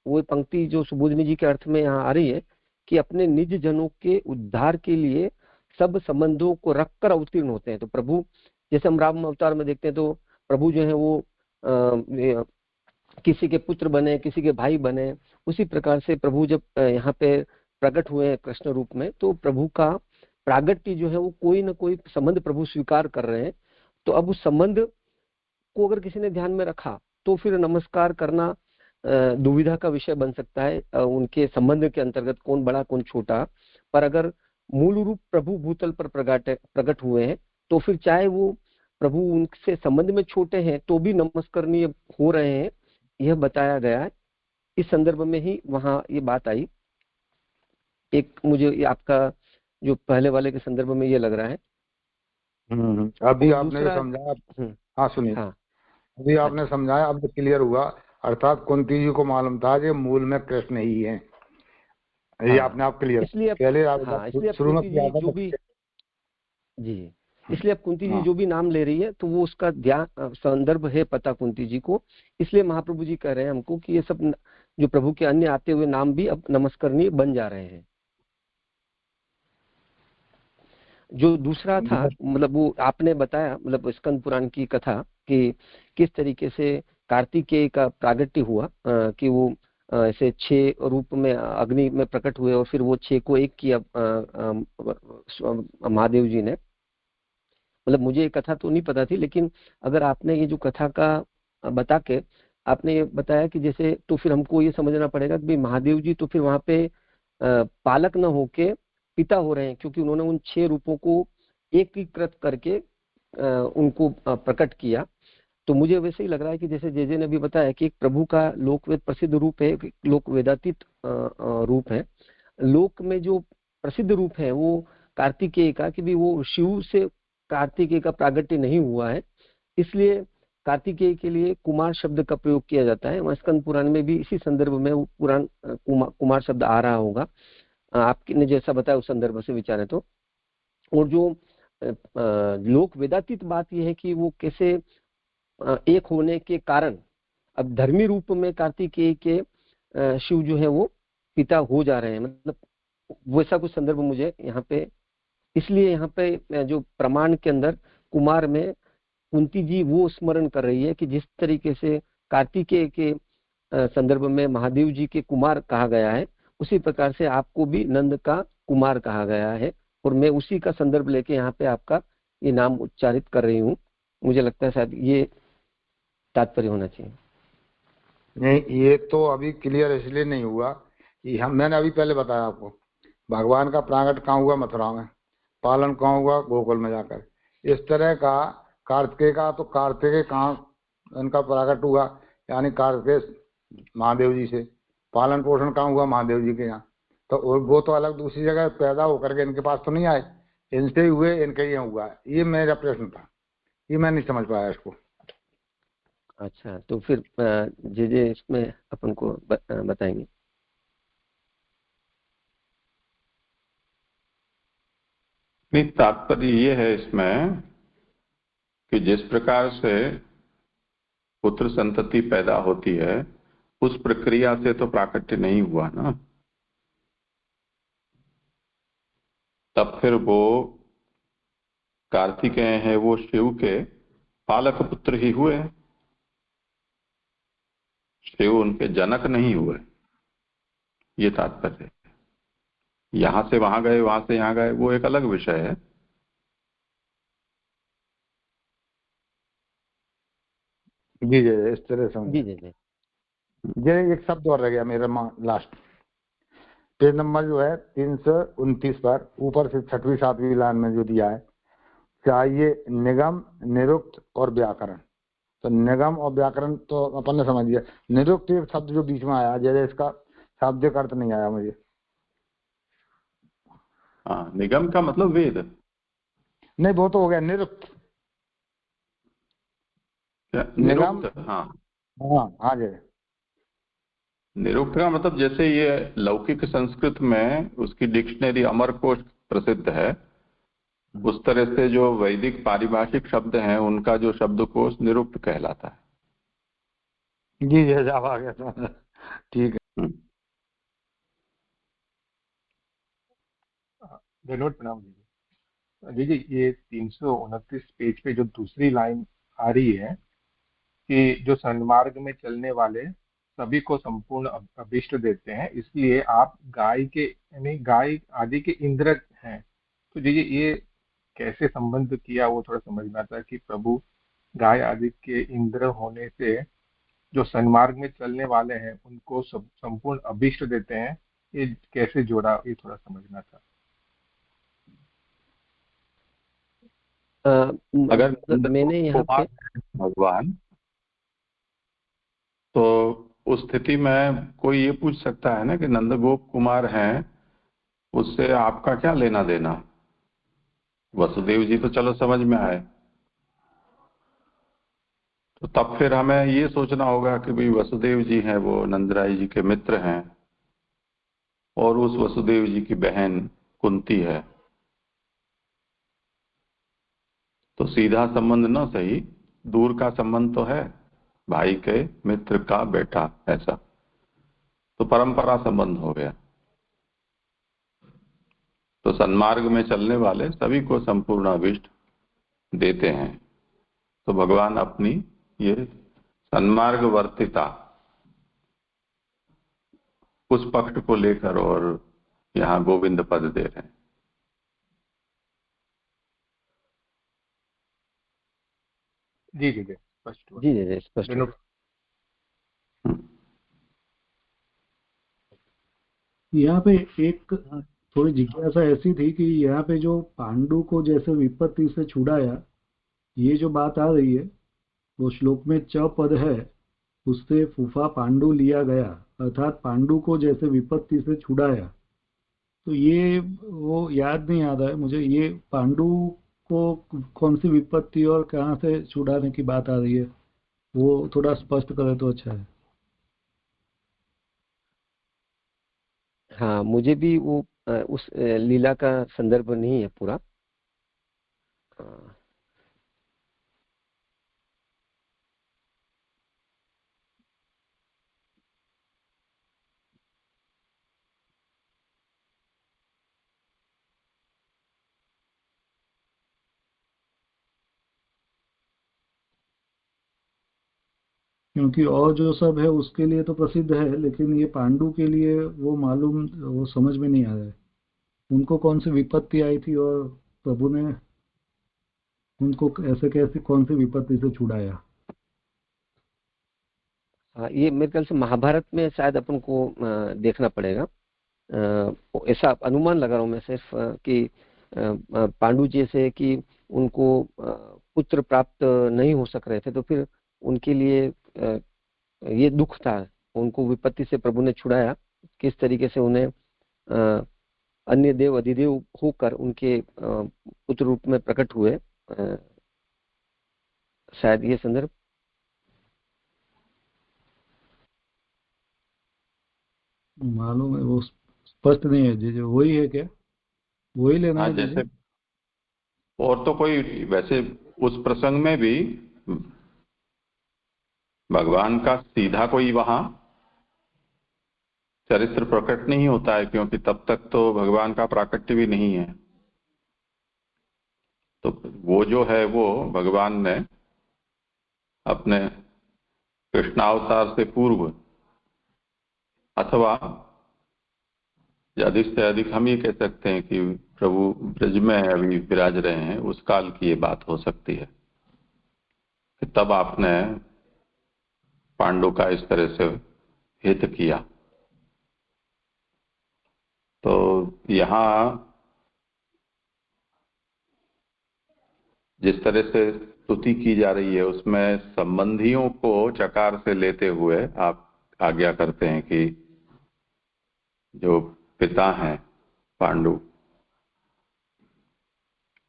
Speaker 2: वो पंक्ति जो सुबोधनी जी के अर्थ में यहाँ आ रही है कि अपने निज जनों के उद्धार के लिए सब संबंधों को रखकर अवतीर्ण होते हैं। तो प्रभु जैसे हम राम अवतार में देखते हैं तो प्रभु जो है वो किसी के पुत्र बने, किसी के भाई बने। उसी प्रकार से प्रभु जब यहाँ पे प्रकट हुए हैं कृष्ण रूप में, तो प्रभु का प्रागट्य जो है वो कोई ना कोई संबंध प्रभु स्वीकार कर रहे हैं। तो अब उस संबंध को अगर किसी ने ध्यान में रखा तो फिर नमस्कार करना दुविधा का विषय बन सकता है, उनके संबंध के अंतर्गत कौन बड़ा कौन छोटा। पर अगर मूल रूप प्रभु भूतल पर प्रकट हुए हैं तो फिर चाहे वो प्रभु उनसे संबंध में छोटे हैं तो भी नमस्करणीय हो रहे हैं, यह बताया गया है। इस संदर्भ में ही वहां ये बात आई। एक मुझे ये आपका जो पहले वाले के संदर्भ में ये लग रहा है।
Speaker 5: अभी आपने समझाया, हाँ सुनिए, अभी आपने समझाया, अब क्लियर हुआ। अर्थात कुंती जी को मालूम था कि मूल में कृष्ण ही है, ये आपने आप क्लियर।
Speaker 2: इसलिए
Speaker 5: पहले
Speaker 2: शुरू में जो भी जी, इसलिए अब कुंती जी जो भी नाम ले रही है तो वो उसका ध्यान संदर्भ है पता कुंती जी को। इसलिए महाप्रभु जी कह रहे हैं हमको कि ये सब जो प्रभु के अन्य आते हुए नाम भी अब नमस्करणीय बन जा रहे हैं। जो दूसरा था, मतलब वो आपने बताया, मतलब स्कंद पुराण की कथा कि किस तरीके से कार्तिकेय का प्रागट्य हुआ, कि वो ऐसे 6 रूप में अग्नि में प्रकट हुए और फिर वो 6 को एक किया महादेव जी ने। मतलब मुझे ये कथा तो नहीं पता थी, लेकिन अगर आपने ये जो कथा का बता के आपने ये बताया कि जैसे, तो फिर हमको ये समझना पड़ेगा कि महादेव जी तो फिर वहां पे पालक न होके पिता हो रहे हैं, क्योंकि उन्होंने उन 6 रूपों को एकीकृत करके उनको प्रकट किया। तो मुझे वैसे ही लग रहा है कि जैसे जे ने भी बताया कि एक प्रभु का लोकवेद प्रसिद्ध रूप है, लोक वेदातीत रूप है। लोक में जो प्रसिद्ध रूप है वो कार्तिकेय का, कि भी वो शिव से कार्तिकेय का प्रागट्य नहीं हुआ है, इसलिए कार्तिकेय के लिए कुमार शब्द का प्रयोग किया जाता है। स्कंद पुराण में भी इसी संदर्भ में वो पुराण कुमार शब्द आ रहा होगा, आपने जैसा बताया उस संदर्भ से विचारे तो। और जो लोक वेदातीत बात यह है कि वो कैसे एक होने के कारण अब धर्मी रूप में कार्तिकेय के शिव जो है वो पिता हो जा रहे हैं, मतलब वैसा कुछ संदर्भ मुझे यहाँ पे। इसलिए यहाँ पे जो प्रमाण के अंदर कुमार में कुंती जी वो स्मरण कर रही है कि जिस तरीके से कार्तिकेय के संदर्भ में महादेव जी के कुमार कहा गया है, उसी प्रकार से आपको भी नंद का कुमार कहा गया है। और मैं उसी का संदर्भ लेके यहाँ पे आपका ये नाम उच्चारित कर रही हूँ। मुझे लगता है शायद ये तात्पर्य होना चाहिए।
Speaker 5: नहीं, ये तो अभी क्लियर इसलिए नहीं हुआ, मैंने अभी पहले बताया आपको, भगवान का प्रागट कहाँ हुआ? मथुरा में। पालन कहाँ हुआ? गोकुल में जाकर। इस तरह का कार्तिकेय का, तो कार्तिकेय कहाँ उनका प्रागट हुआ? यानी कार्तिकेय महादेव जी से। पालन पोषण कहाँ हुआ? महादेव जी के यहाँ। तो वो तो अलग दूसरी जगह पैदा होकर के इनके पास तो नहीं आए, इनसे ही हुए, इनके यहाँ हुआ। ये मेरा प्रश्न था, ये मैं नहीं समझ पाया इसको।
Speaker 2: अच्छा, तो फिर जे इसमें अपन को बताएंगे।
Speaker 1: नहीं, तात्पर्य ये है इसमें कि जिस प्रकार से पुत्र संतति पैदा होती है उस प्रक्रिया से तो प्राकट्य नहीं हुआ ना, तब फिर वो कार्तिकेय है वो शिव के पालक पुत्र ही हुए, शिव उनके जनक नहीं हुए, ये तात्पर्य है। यहां से वहां गए, वहां से यहां गए, वो एक अलग विषय है।
Speaker 5: जी जी इस तरह से
Speaker 2: जी जी जी।
Speaker 5: ये एक शब्द और रह गया मेरा लास्ट पेज नंबर जो है 329 पर ऊपर से 6वीं 7वीं लाइन में जो दिया है, चाहिए निगम, निरुक्त और व्याकरण। तो निगम और व्याकरण तो अपन ने समझ लिया, निरुक्त एक शब्द जो बीच में आया जैसे इसका शाब्दिक अर्थ नहीं आया मुझे।
Speaker 1: हाँ, निगम का मतलब वेद
Speaker 5: नहीं, वो तो हो गया निरुक्त। निगम,
Speaker 1: निरुक्त। हाँ,
Speaker 5: हाँ हाँ जी।
Speaker 1: निरुक्त का मतलब जैसे ये लौकिक संस्कृत में उसकी डिक्शनरी अमरकोश प्रसिद्ध है, उस तरह से जो वैदिक पारिभाषिक शब्द हैं उनका जो शब्दकोश निरुक्त कहलाता है।
Speaker 5: जी जी जवाब आ गया था। ठीक है।
Speaker 6: धन्यवाद, प्रणाम जी। जी जी, ये 329 पेज पे जो दूसरी लाइन आ रही है कि जो सन्मार्ग में चलने वाले सभी को संपूर्ण अभिष्ट देते हैं, इसलिए आप गाय के यानी गाय आदि के इंद्र हैं। तो जी जी, ये कैसे संबंध किया वो थोड़ा समझना था कि प्रभु गाय आदि के इंद्र होने से जो सन्मार्ग में चलने वाले हैं उनको सब संपूर्ण अभिष्ट देते हैं, ये कैसे जोड़ा, ये थोड़ा समझना था।
Speaker 1: अगर
Speaker 2: मैंने यहाँ पे
Speaker 1: भगवान, तो उस स्थिति में कोई ये पूछ सकता है ना कि नंदगोप कुमार हैं, उससे आपका क्या लेना देना? वसुदेव जी तो चलो समझ में आए, तो तब फिर हमें ये सोचना होगा कि भाई वसुदेव जी हैं वो नंदराय जी के मित्र हैं और उस वसुदेव जी की बहन कुंती है, तो सीधा संबंध ना सही, दूर का संबंध तो है, भाई के मित्र का बेटा, ऐसा तो परंपरा संबंध हो गया। तो सन्मार्ग में चलने वाले सभी को संपूर्ण अभिष्ट देते हैं। तो भगवान अपनी ये सन्मार्ग वर्तिता उस पक्ष को लेकर और यहाँ गोविंद पद दे रहे हैं।
Speaker 6: जी जी जी, स्पष्ट हुआ।
Speaker 2: जी जी जी स्पष्ट हुआ।
Speaker 3: यहाँ पे एक थोड़ी जिज्ञासा ऐसी थी कि यहाँ पे जो पांडु को जैसे विपत्ति से छुड़ाया, ये जो बात आ रही है वो श्लोक में च पद है, उससे फूफा पांडु लिया गया, अर्थात पांडु को जैसे विपत्ति से छुड़ाया। तो ये वो याद नहीं आ रहा है मुझे, ये पांडु को कौन सी विपत्ति और कहाँ से छुड़ाने की बात आ रही है, वो थोड़ा स्पष्ट करे तो अच्छा है।
Speaker 2: हाँ, मुझे भी वो उस लीला का संदर्भ नहीं है पूरा।
Speaker 3: क्योंकि और जो सब है उसके लिए तो प्रसिद्ध है, लेकिन ये पांडु के लिए वो मालूम, वो समझ में नहीं आ रहा है उनको कौन सी विपत्ति आई थी और प्रभु ने उनको ऐसे कैसे कौन सी विपत्ति से छुड़ाया।
Speaker 2: हाँ, ये मेरे ख्याल से महाभारत में शायद अपन को देखना पड़ेगा। ऐसा अनुमान लगा रहा हूँ मैं सिर्फ कि पांडु जैसे कि उनको पुत्र प्राप्त नहीं हो सक रहे थे, तो फिर उनके लिए ये दुख था, उनको विपत्ति से प्रभु ने छुड़ाया। किस तरीके से उन्हें अन्य देव अधिदेव होकर उनके पुत्र रूप में प्रकट हुए, शायद ये संदर्भ।
Speaker 3: मालूम है, वो स्पष्ट नहीं है जी, वही है क्या, वही लेना
Speaker 1: हाँ,
Speaker 3: है जी?
Speaker 1: जैसे और तो कोई वैसे उस प्रसंग में भी भगवान का सीधा कोई वहां चरित्र प्रकट नहीं होता है, क्योंकि तब तक तो भगवान का प्राकट्य भी नहीं है। तो वो जो है वो भगवान ने अपने कृष्णावतार से पूर्व, अथवा अधिक से अधिक हम ये कह सकते हैं कि प्रभु ब्रज में अभी विराज रहे हैं, उस काल की ये बात हो सकती है कि तब आपने पांडु का इस तरह से हित किया। तो यहाँ जिस तरह से स्तुति की जा रही है उसमें संबंधियों को चकार से लेते हुए आप आज्ञा करते हैं कि जो पिता हैं पांडु,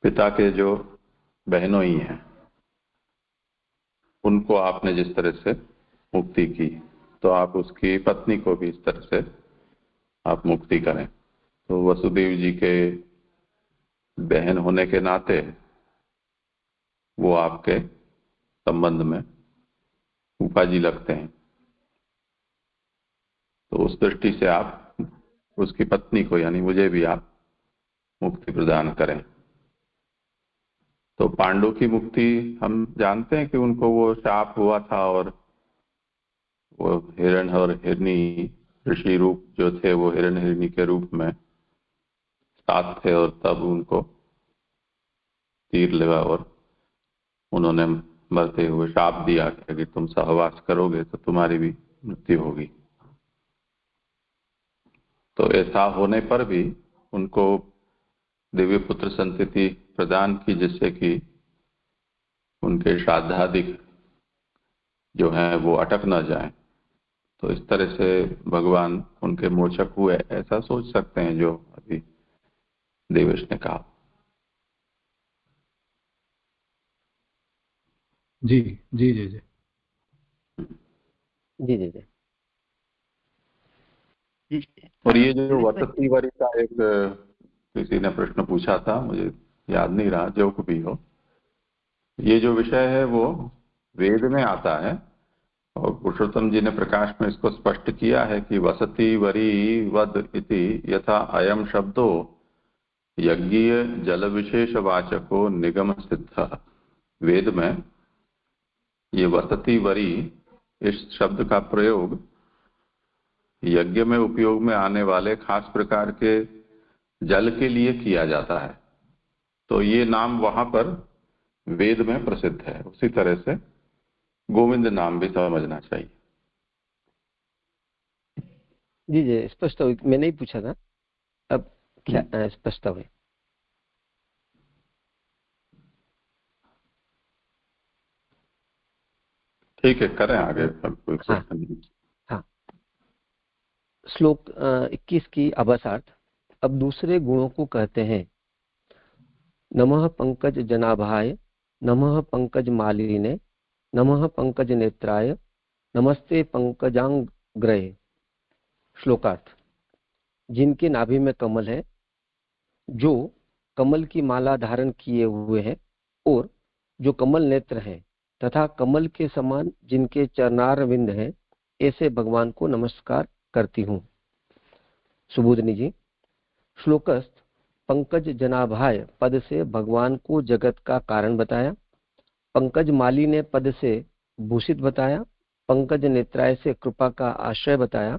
Speaker 1: पिता के जो बहनों ही हैं, उनको आपने जिस तरह से मुक्ति की, तो आप उसकी पत्नी को भी इस तरह से आप मुक्ति करें। तो वसुदेव जी के बहन होने के नाते वो आपके संबंध में उपाजी लगते हैं। तो उस दृष्टि से आप उसकी पत्नी को, यानी मुझे भी आप मुक्ति प्रदान करें। तो पांडु की मुक्ति हम जानते हैं कि उनको वो शाप हुआ था, और वो हिरण और हिरणी ऋषि रूप जो थे वो हिरण हिरणी के रूप में साथ थे, और तब उनको तीर लगा और उन्होंने मरते हुए शाप दिया कि अगर तुम सहवास करोगे तो तुम्हारी भी मृत्यु होगी। तो ऐसा होने पर भी उनको दिव्य पुत्र संतति प्रदान की, जिससे कि उनके श्राद्धादिक जो है वो अटक न जाए। तो इस तरह से भगवान उनके मोचक हुए, ऐसा सोच सकते हैं जो अभी देवेश ने कहा।
Speaker 3: जी जी जी जी
Speaker 2: जी जी जी
Speaker 1: और ये जो वसती वरी का एक किसी ने प्रश्न पूछा था, मुझे याद नहीं रहा, जो भी हो, ये जो विषय है वो वेद में आता है, और पुरुषोत्तम जी ने प्रकाश में इसको स्पष्ट किया है कि वसति वरी वद इति यथा अयम शब्दो यज्ञीय जल विशेष वाचको निगम सिद्ध। वेद में ये वसति वरी इस शब्द का प्रयोग यज्ञ में उपयोग में आने वाले खास प्रकार के जल के लिए किया जाता है। तो ये नाम वहां पर वेद में प्रसिद्ध है। उसी तरह से गोविंद नाम भी समझना चाहिए।
Speaker 2: जी जी स्पष्ट हो, मैंने ही पूछा था, अब क्या स्पष्ट हुए?
Speaker 1: ठीक है, करें आगे। कोई
Speaker 2: हाँ
Speaker 1: प्रश्न नहीं।
Speaker 2: हाँ, श्लोक 21 की अवसार्थ अब दूसरे गुणों को कहते हैं। नमः पंकज जनाभाय, नमः पंकज मालिने, नमः पंकज नेत्राय, नमस्ते पंकजांग्रहे। श्लोकार्थ: जिनके नाभि में कमल है, जो कमल की माला धारण किए हुए हैं, और जो कमल नेत्र हैं, तथा कमल के समान जिनके चरणारविंद हैं, ऐसे भगवान को नमस्कार करती हूँ। सुबोधनी जी, श्लोकस्थ पंकज जनाभाय पद से भगवान को जगत का कारण बताया, पंकज माली ने पद से भूषित बताया, पंकज नेत्राय से कृपा का आश्रय बताया,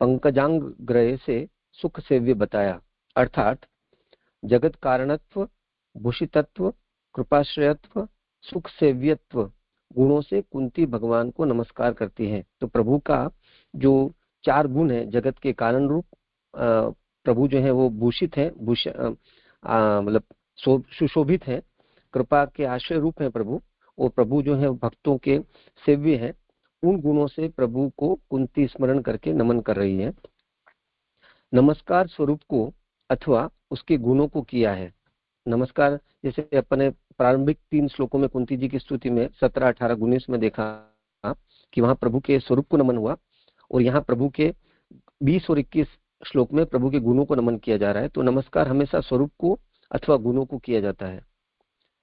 Speaker 2: पंकजांग ग्रह से सुख सेव्य बताया। अर्थात जगत कारणत्व, भूषितत्व, कृपाश्रयत्व, सुख सेव्यत्व गुणों से कुंती भगवान को नमस्कार करती है। तो प्रभु का जो 4 गुण है, जगत के कारण रूप, प्रभु जो है वो भूषित है, मतलब सुशोभित है, कृपा के आश्रय रूप है प्रभु, और प्रभु जो है भक्तों के सेव्य है। उन गुणों से प्रभु को कुंती स्मरण करके नमन कर रही है। नमस्कार स्वरूप को अथवा उसके गुणों को किया है। नमस्कार जैसे अपने प्रारंभिक 3 श्लोकों में कुंती जी की स्तुति में 17, 18, 19 में देखा कि वहां प्रभु के स्वरूप को नमन हुआ, और यहाँ प्रभु के 20 और 21 श्लोक में प्रभु के गुणों को नमन किया जा रहा है। तो नमस्कार हमेशा स्वरूप को अथवा गुणों को किया जाता है,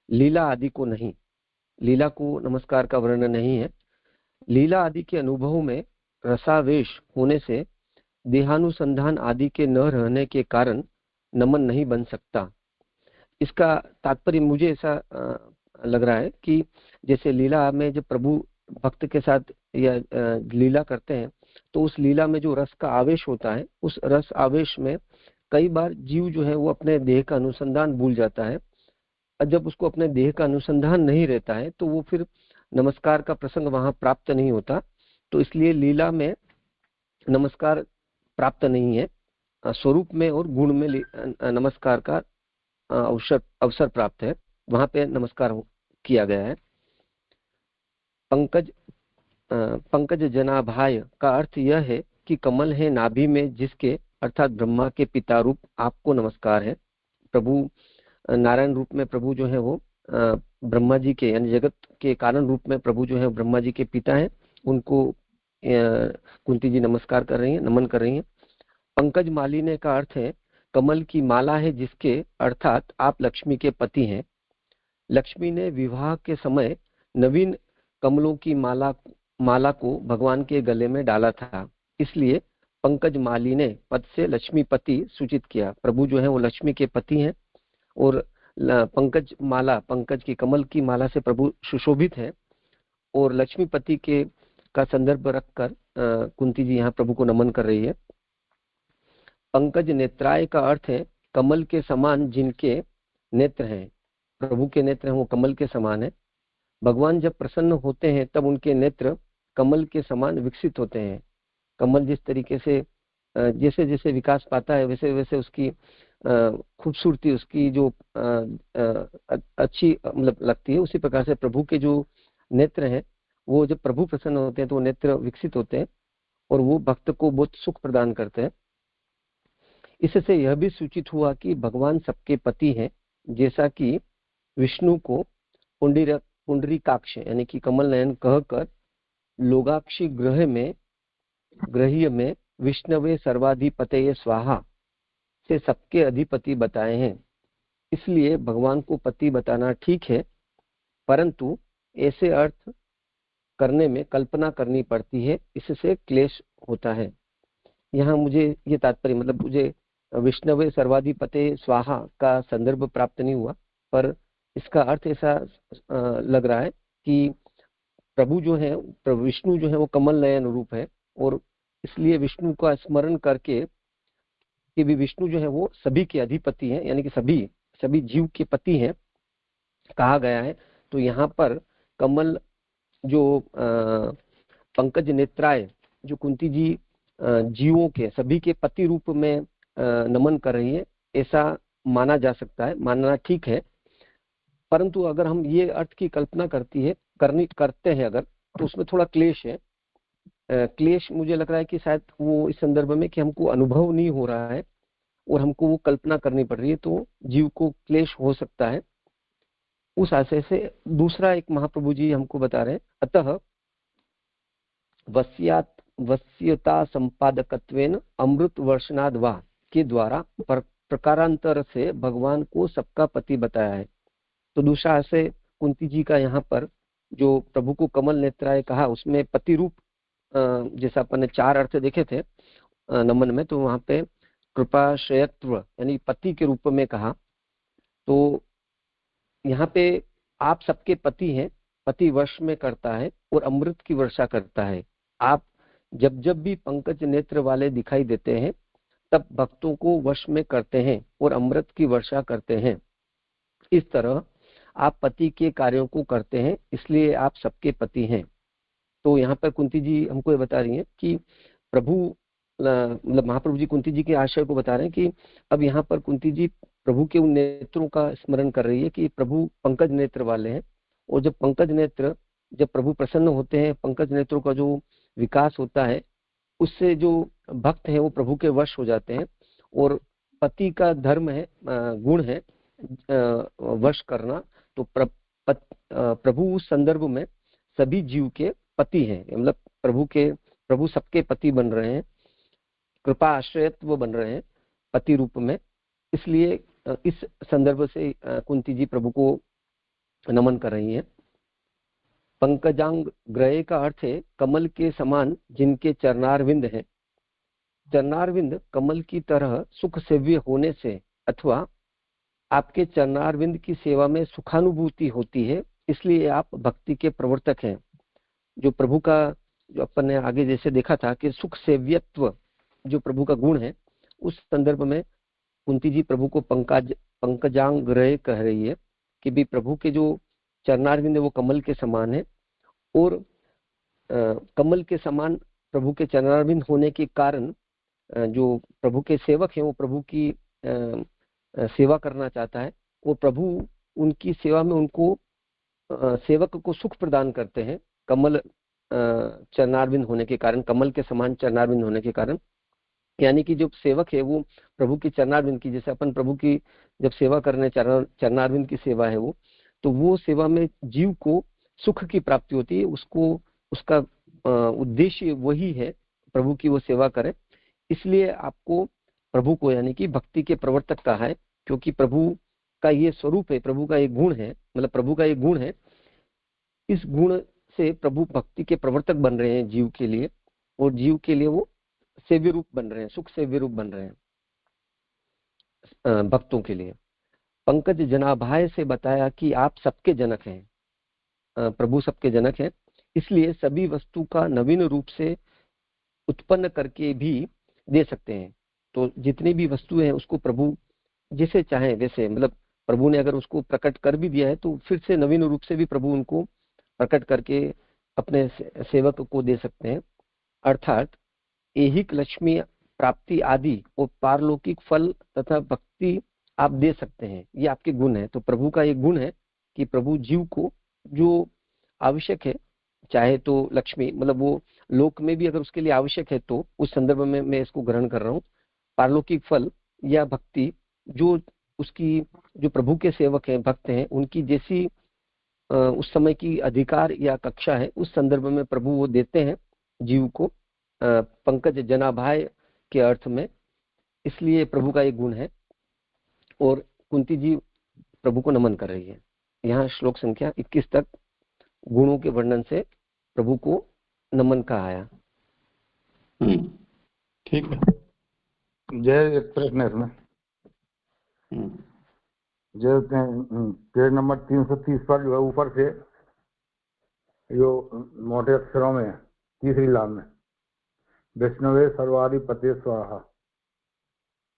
Speaker 2: लीला आदि को नहीं। लीला को नमस्कार का वर्णन नहीं है। लीला आदि के अनुभव में रसावेश होने से देहानुसंधान आदि के न रहने के कारण नमन नहीं बन सकता। इसका तात्पर्य मुझे ऐसा लग रहा है कि जैसे लीला में जब प्रभु भक्त के साथ या लीला करते हैं तो उस लीला में जो रस का आवेश होता है, उस रस आवेश में कई बार जीव जो है वो अपने देह का अनुसंधान भूल जाता है। और जब उसको अपने देह का अनुसंधान नहीं रहता है तो वो फिर नमस्कार का प्रसंग वहां प्राप्त नहीं होता। तो इसलिए लीला में नमस्कार प्राप्त नहीं है, स्वरूप में और गुण में नमस्कार का अवसर प्राप्त है, वहां पे नमस्कार किया गया है। पंकज जनाभाय का अर्थ यह है कि कमल है नाभि में जिसके, अर्थात ब्रह्मा के पिता रूप आपको नमस्कार है। प्रभु नारायण रूप में प्रभु जो है वो ब्रह्मा जी के यानी जगत के कारण रूप में प्रभु जो है ब्रह्मा जी के पिता हैं, उनको कुंती जी नमस्कार कर रही हैं, नमन कर रही हैं। पंकज मालिनी का अर्थ है कमल की माला है जिसके, अर्थात आप लक्ष्मी के पति हैं। लक्ष्मी ने विवाह के समय नवीन कमलों की माला को भगवान के गले में डाला था, इसलिए पंकज मालिनी पद से लक्ष्मीपति सूचित किया। प्रभु जो है वो लक्ष्मी के पति हैं और पंकज माला, पंकज की कमल की माला से प्रभु सुशोभित है और लक्ष्मीपति के का संदर्भ रखकर कुंती जी यहाँ प्रभु को नमन कर रही है। पंकज नेत्राय का अर्थ है कमल के समान जिनके नेत्र हैं। प्रभु के नेत्र हैं वो कमल के समान है। भगवान जब प्रसन्न होते हैं तब उनके नेत्र कमल के समान विकसित होते हैं। कमल जिस तरीके से जैसे जैसे विकास पाता है वैसे वैसे उसकी खूबसूरती, उसकी जो अच्छी मतलब लगती है, उसी प्रकार से प्रभु के जो नेत्र हैं वो जब प्रभु प्रसन्न होते हैं तो वो नेत्र विकसित होते हैं और वो भक्त को बहुत सुख प्रदान करते हैं। इससे यह भी सूचित हुआ कि भगवान सबके पति हैं, जैसा कि विष्णु को पुंडरीकाक्ष यानी कि कमल नयन कहकर लोगाक्षी ग्रह्य में विष्णवे सर्वाधिपतये स्वाहा से सबके अधिपति बताए हैं। इसलिए भगवान को पति बताना ठीक है, परंतु ऐसे अर्थ करने में कल्पना करनी पड़ती है, इससे क्लेश होता है। यहाँ मुझे ये तात्पर्य मतलब मुझे विष्णवे सर्वाधिपते स्वाहा का संदर्भ प्राप्त नहीं हुआ, पर इसका अर्थ ऐसा लग रहा है कि प्रभु जो है, विष्णु जो है वो कमल नयन रूप है और इसलिए विष्णु का स्मरण करके कि भी विष्णु जो है वो सभी के अधिपति हैं, यानी कि सभी जीव के पति हैं कहा गया है। तो यहाँ पर कमल जो पंकज नेत्राय जो कुंती जी जीवों के सभी के पति रूप में नमन कर रही है, ऐसा माना जा सकता है, मानना ठीक है। परंतु अगर हम ये अर्थ की कल्पना करते हैं अगर, तो उसमें थोड़ा क्लेश है। क्लेश मुझे लग रहा है कि शायद वो इस संदर्भ में कि हमको अनुभव नहीं हो रहा है और हमको वो कल्पना करनी पड़ रही है, तो जीव को क्लेश हो सकता है। उस आशय से दूसरा एक महाप्रभु जी हमको बता रहे हैं, अतः वस्यता संपादकत्वेन अमृत वर्षनाद वा के द्वारा प्रकारांतर से भगवान को सबका पति बताया है। तो दूसरा आशय कुंती जी का यहाँ पर जो प्रभु को कमल नेत्राय कहा उसमें पति रूप जैसा अपन ने 4 अर्थ देखे थे नमन में, तो वहां पे कृपाश्रयत्व यानी पति के रूप में कहा। तो यहाँ पे आप सबके पति हैं, पति वर्ष में करता है और अमृत की वर्षा करता है। आप जब जब भी पंकज नेत्र वाले दिखाई देते हैं तब भक्तों को वश में करते हैं और अमृत की वर्षा करते हैं। इस तरह आप पति के कार्यों को करते हैं, इसलिए आप सबके पति हैं। तो यहाँ पर कुंती जी हमको ये बता रही हैं कि प्रभु मतलब महाप्रभु जी कुंती जी के आशय को बता रहे हैं कि अब यहाँ पर कुंती जी प्रभु के उन नेत्रों का स्मरण कर रही है कि प्रभु पंकज नेत्र वाले हैं और जब प्रभु प्रसन्न होते हैं, पंकज नेत्रों का जो विकास होता है उससे जो भक्त है वो प्रभु के वश हो जाते हैं और पति का धर्म है, गुण है वश करना। तो प्रभु उस संदर्भ में सभी जीव के पति हैं, मतलब प्रभु सबके पति बन रहे हैं। कृपा आश्रयत्व बन रहे हैं पति रूप में। इसलिए इस संदर्भ से कुंती जी प्रभु को नमन कर रही हैं। पंकजांग ग्रह का अर्थ है कमल के समान जिनके चरणारविंद हैं। चरणारविंद कमल की तरह सुख सेव्य होने से अथवा आपके चरणारविंद की सेवा में सुखानुभूति होती है, इसलिए आप भक्ति के प्रवर्तक हैं। जो प्रभु का, जो अपन ने आगे जैसे देखा था कि सुख सेव्यत्व जो प्रभु का गुण है, उस संदर्भ में कुंती जी प्रभु को पंकजांग ग्रह कह रही है कि भी प्रभु के जो चरणारविंद वो कमल के समान है, और कमल के समान प्रभु के चरणारविंद होने के कारण जो प्रभु के सेवक हैं वो प्रभु की सेवा करना चाहता है, और प्रभु उनकी सेवा में उनको सेवक को सुख प्रदान करते हैं कमल चरणारविंद होने के कारण, कमल के समान चरणारविंद होने के कारण। यानी कि जो सेवक है वो प्रभु की चरणारविंद की, जैसे अपन प्रभु की जब सेवा करने चरणारविंद की सेवा है तो वो सेवा में जीव को सुख की प्राप्ति होती है। उसको उसका उद्देश्य वही है प्रभु की वो सेवा करे। इसलिए आपको प्रभु को यानी कि भक्ति के प्रवर्तक कहा है, क्योंकि प्रभु का ये स्वरूप है, प्रभु का एक गुण है, मतलब प्रभु का एक गुण है। इस गुण से प्रभु भक्ति के प्रवर्तक बन रहे हैं जीव के लिए, और जीव के लिए वो सेव्य रूप बन रहे हैं, सुख सेव्य रूप बन रहे हैं भक्तों के लिए। पंकज जनाभाय से बताया कि आप सबके जनक हैं, प्रभु सबके जनक हैं, इसलिए सभी वस्तु का नवीन रूप से उत्पन्न करके भी दे सकते हैं। तो जितनी भी वस्तु है उसको प्रभु जैसे चाहे वैसे, मतलब प्रभु ने अगर उसको प्रकट कर भी दिया है तो फिर से नवीन रूप से भी प्रभु उनको प्रकट करके अपने सेवक को दे सकते हैं। अर्थात ऐहिक लक्ष्मी प्राप्ति आदि और पारलौकिक फल तथा भक्ति आप दे सकते हैं, ये आपके गुण है। तो प्रभु का एक गुण है कि प्रभु जीव को जो आवश्यक है, चाहे तो लक्ष्मी, मतलब वो लोक में भी अगर उसके लिए आवश्यक है तो उस संदर्भ में मैं इसको ग्रहण कर रहा हूँ। पारलौकिक फल या भक्ति जो उसकी, जो प्रभु के सेवक हैं, भक्त हैं, उनकी जैसी उस समय की अधिकार या कक्षा है, उस संदर्भ में प्रभु वो देते हैं जीव को पंकज जनाभाय के अर्थ में। इसलिए प्रभु का एक गुण है, और कुंती जी प्रभु को नमन कर रही है। यहाँ श्लोक संख्या 21 तक गुणों के वर्णन से प्रभु को नमन का आया।
Speaker 1: ठीक है।
Speaker 5: जय, एक प्रश्न है इसमें। जो पेज नंबर 330 पर जो है ऊपर से जो मोटे अक्षरों में तीसरी लाइन में विष्णुवे सर्वाधिपते स्वाहा,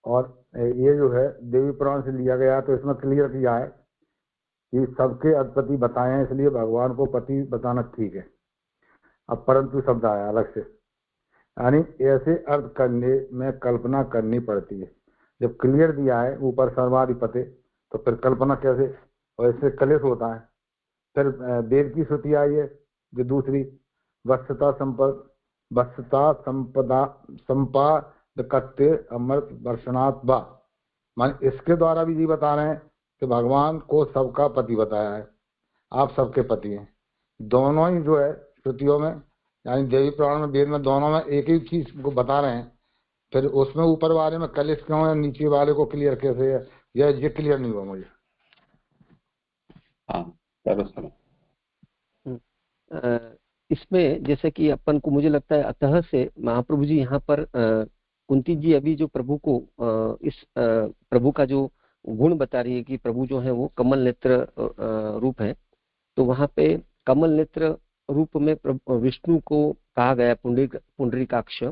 Speaker 5: और ये जो है देवी पुराण से लिया गया, तो इसमें क्लियर किया है कि सबके अधिपति बताए हैं, इसलिए भगवान को पति बताना ठीक है। अब परंतु शब्द आया अलग से, यानी ऐसे अर्थ करने में कल्पना करनी पड़ती है। जब क्लियर दिया है ऊपर सर्वाधिपते, तो फिर कल्पना कैसे, और इससे कलेश होता है। फिर वेद की श्रुति आई है जो दूसरी वत्सता संपदा संपादकत्वे अमृत वर्षणात् वा, मान इसके द्वारा भी जी बता रहे हैं कि भगवान को सबका पति बताया है, आप सबके पति हैं। दोनों ही जो है श्रुतियों में, यानी देवी पुराण में, वेद में, दोनों में एक ही चीज को बता रहे हैं। फिर उसमें ऊपर वाले में कलेश क्यों है, नीचे वाले को क्लियर कैसे है, ये क्लियर नहीं हुआ मुझे।
Speaker 2: इसमें जैसे कि अपन को मुझे लगता है अतः से महाप्रभु जी यहाँ पर कुंती जी अभी जो प्रभु को इस प्रभु का जो गुण बता रही है कि प्रभु जो है वो कमल नेत्र रूप है, तो वहां पे कमल नेत्र रूप में विष्णु को कहा गया पुंडरीकाक्ष।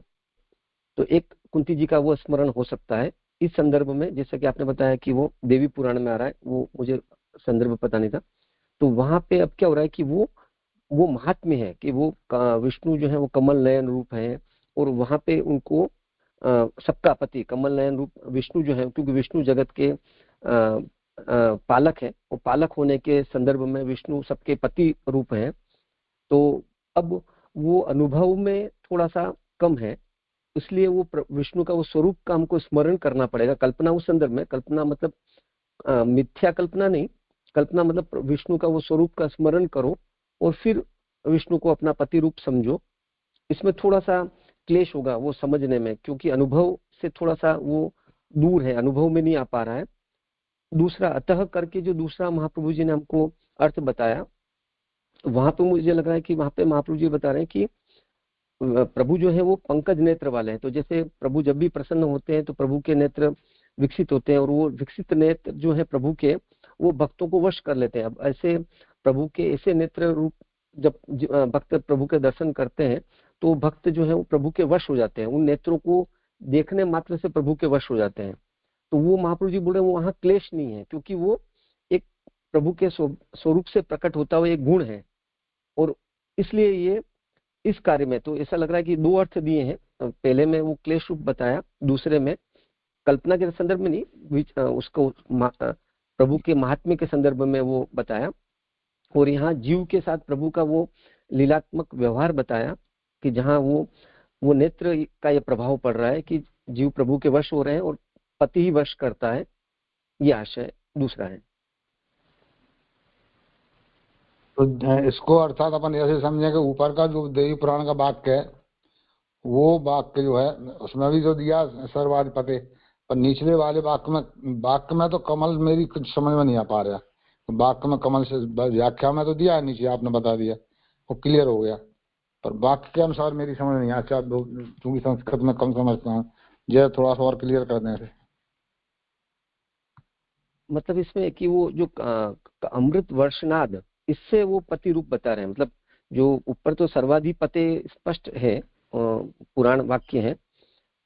Speaker 2: तो एक कुंती जी का वो स्मरण हो सकता है इस संदर्भ में, जैसा कि आपने बताया कि वो देवी पुराण में आ रहा है, वो मुझे संदर्भ पता नहीं था। तो वहां पे अब क्या हो रहा है कि वो महात्म्य है कि वो विष्णु जो है वो कमल नयन रूप है, और वहां पे उनको सबका पति कमल नयन रूप विष्णु जो है, क्योंकि विष्णु जगत के पालक है, वो पालक होने के संदर्भ में विष्णु सबके पति रूप है। तो अब वो अनुभव में थोड़ा सा कम है, इसलिए वो विष्णु का वो स्वरूप का हमको स्मरण करना पड़ेगा। कल्पना उस संदर्भ में, कल्पना मतलब मिथ्या कल्पना नहीं, कल्पना मतलब विष्णु का वो स्वरूप का स्मरण करो और फिर विष्णु को अपना पति रूप समझो। इसमें थोड़ा सा क्लेश होगा वो समझने में, क्योंकि अनुभव से थोड़ा सा वो दूर है, अनुभव में नहीं आ पा रहा है। दूसरा अतः करके जो दूसरा महाप्रभु जी ने हमको अर्थ बताया, वहां पे मुझे लग रहा है कि वहां पे महाप्रभु जी बता रहे हैं कि प्रभु जो है वो पंकज नेत्र वाले हैं। तो जैसे प्रभु जब भी प्रसन्न होते हैं तो प्रभु के नेत्र विकसित होते हैं, और वो विकसित नेत्र जो है प्रभु के, वो भक्तों को वश कर लेते हैं। अब ऐसे प्रभु के ऐसे नेत्र रूप जब भक्त प्रभु के दर्शन करते हैं तो भक्त जो है वो प्रभु के वश हो जाते हैं, उन नेत्रों को देखने मात्र से प्रभु के वश हो जाते हैं। तो वो महाप्रभु जी बोल रहे हैं वो वहां क्लेश नहीं है, क्योंकि वो एक प्रभु के स्वरूप से प्रकट होता हुआ एक गुण है। और इसलिए ये इस कार्य में तो ऐसा लग रहा है कि दो अर्थ दिए हैं। पहले में वो क्लेश रूप बताया, दूसरे में कल्पना के संदर्भ में नहीं, उसको प्रभु के महात्म्य के संदर्भ में वो बताया। और यहाँ जीव के साथ प्रभु का वो लीलात्मक व्यवहार बताया कि जहाँ वो नेत्र का ये प्रभाव पड़ रहा है कि जीव प्रभु के वश हो रहे हैं और पति ही वश करता है, ये आशय दूसरा है।
Speaker 5: तो इसको अर्थात अपन ऐसे समझे कि ऊपर का जो देवी पुराण का वाक्य है, वो वाक्य जो है उसमें भी जो दिया सर्वाधिपति, पर निचले वाले वाक्य में तो कमल मेरी कुछ समझ में नहीं आ पा रहा। वाक्य में कमल से व्याख्या में तो दिया है, नीचे आपने बता दिया, वो क्लियर हो गया, पर वाक्य के अनुसार मेरी समझ नहीं आता, क्योंकि संस्कृत में कम समझता हूँ, जरा थोड़ा सा और क्लियर कर दें।
Speaker 2: मतलब इसमें कि वो जो अमृत वर्षनाद, इससे वो पति रूप बता रहे हैं। मतलब जो ऊपर तो सर्वाधिपते स्पष्ट है, पुराण वाक्य है,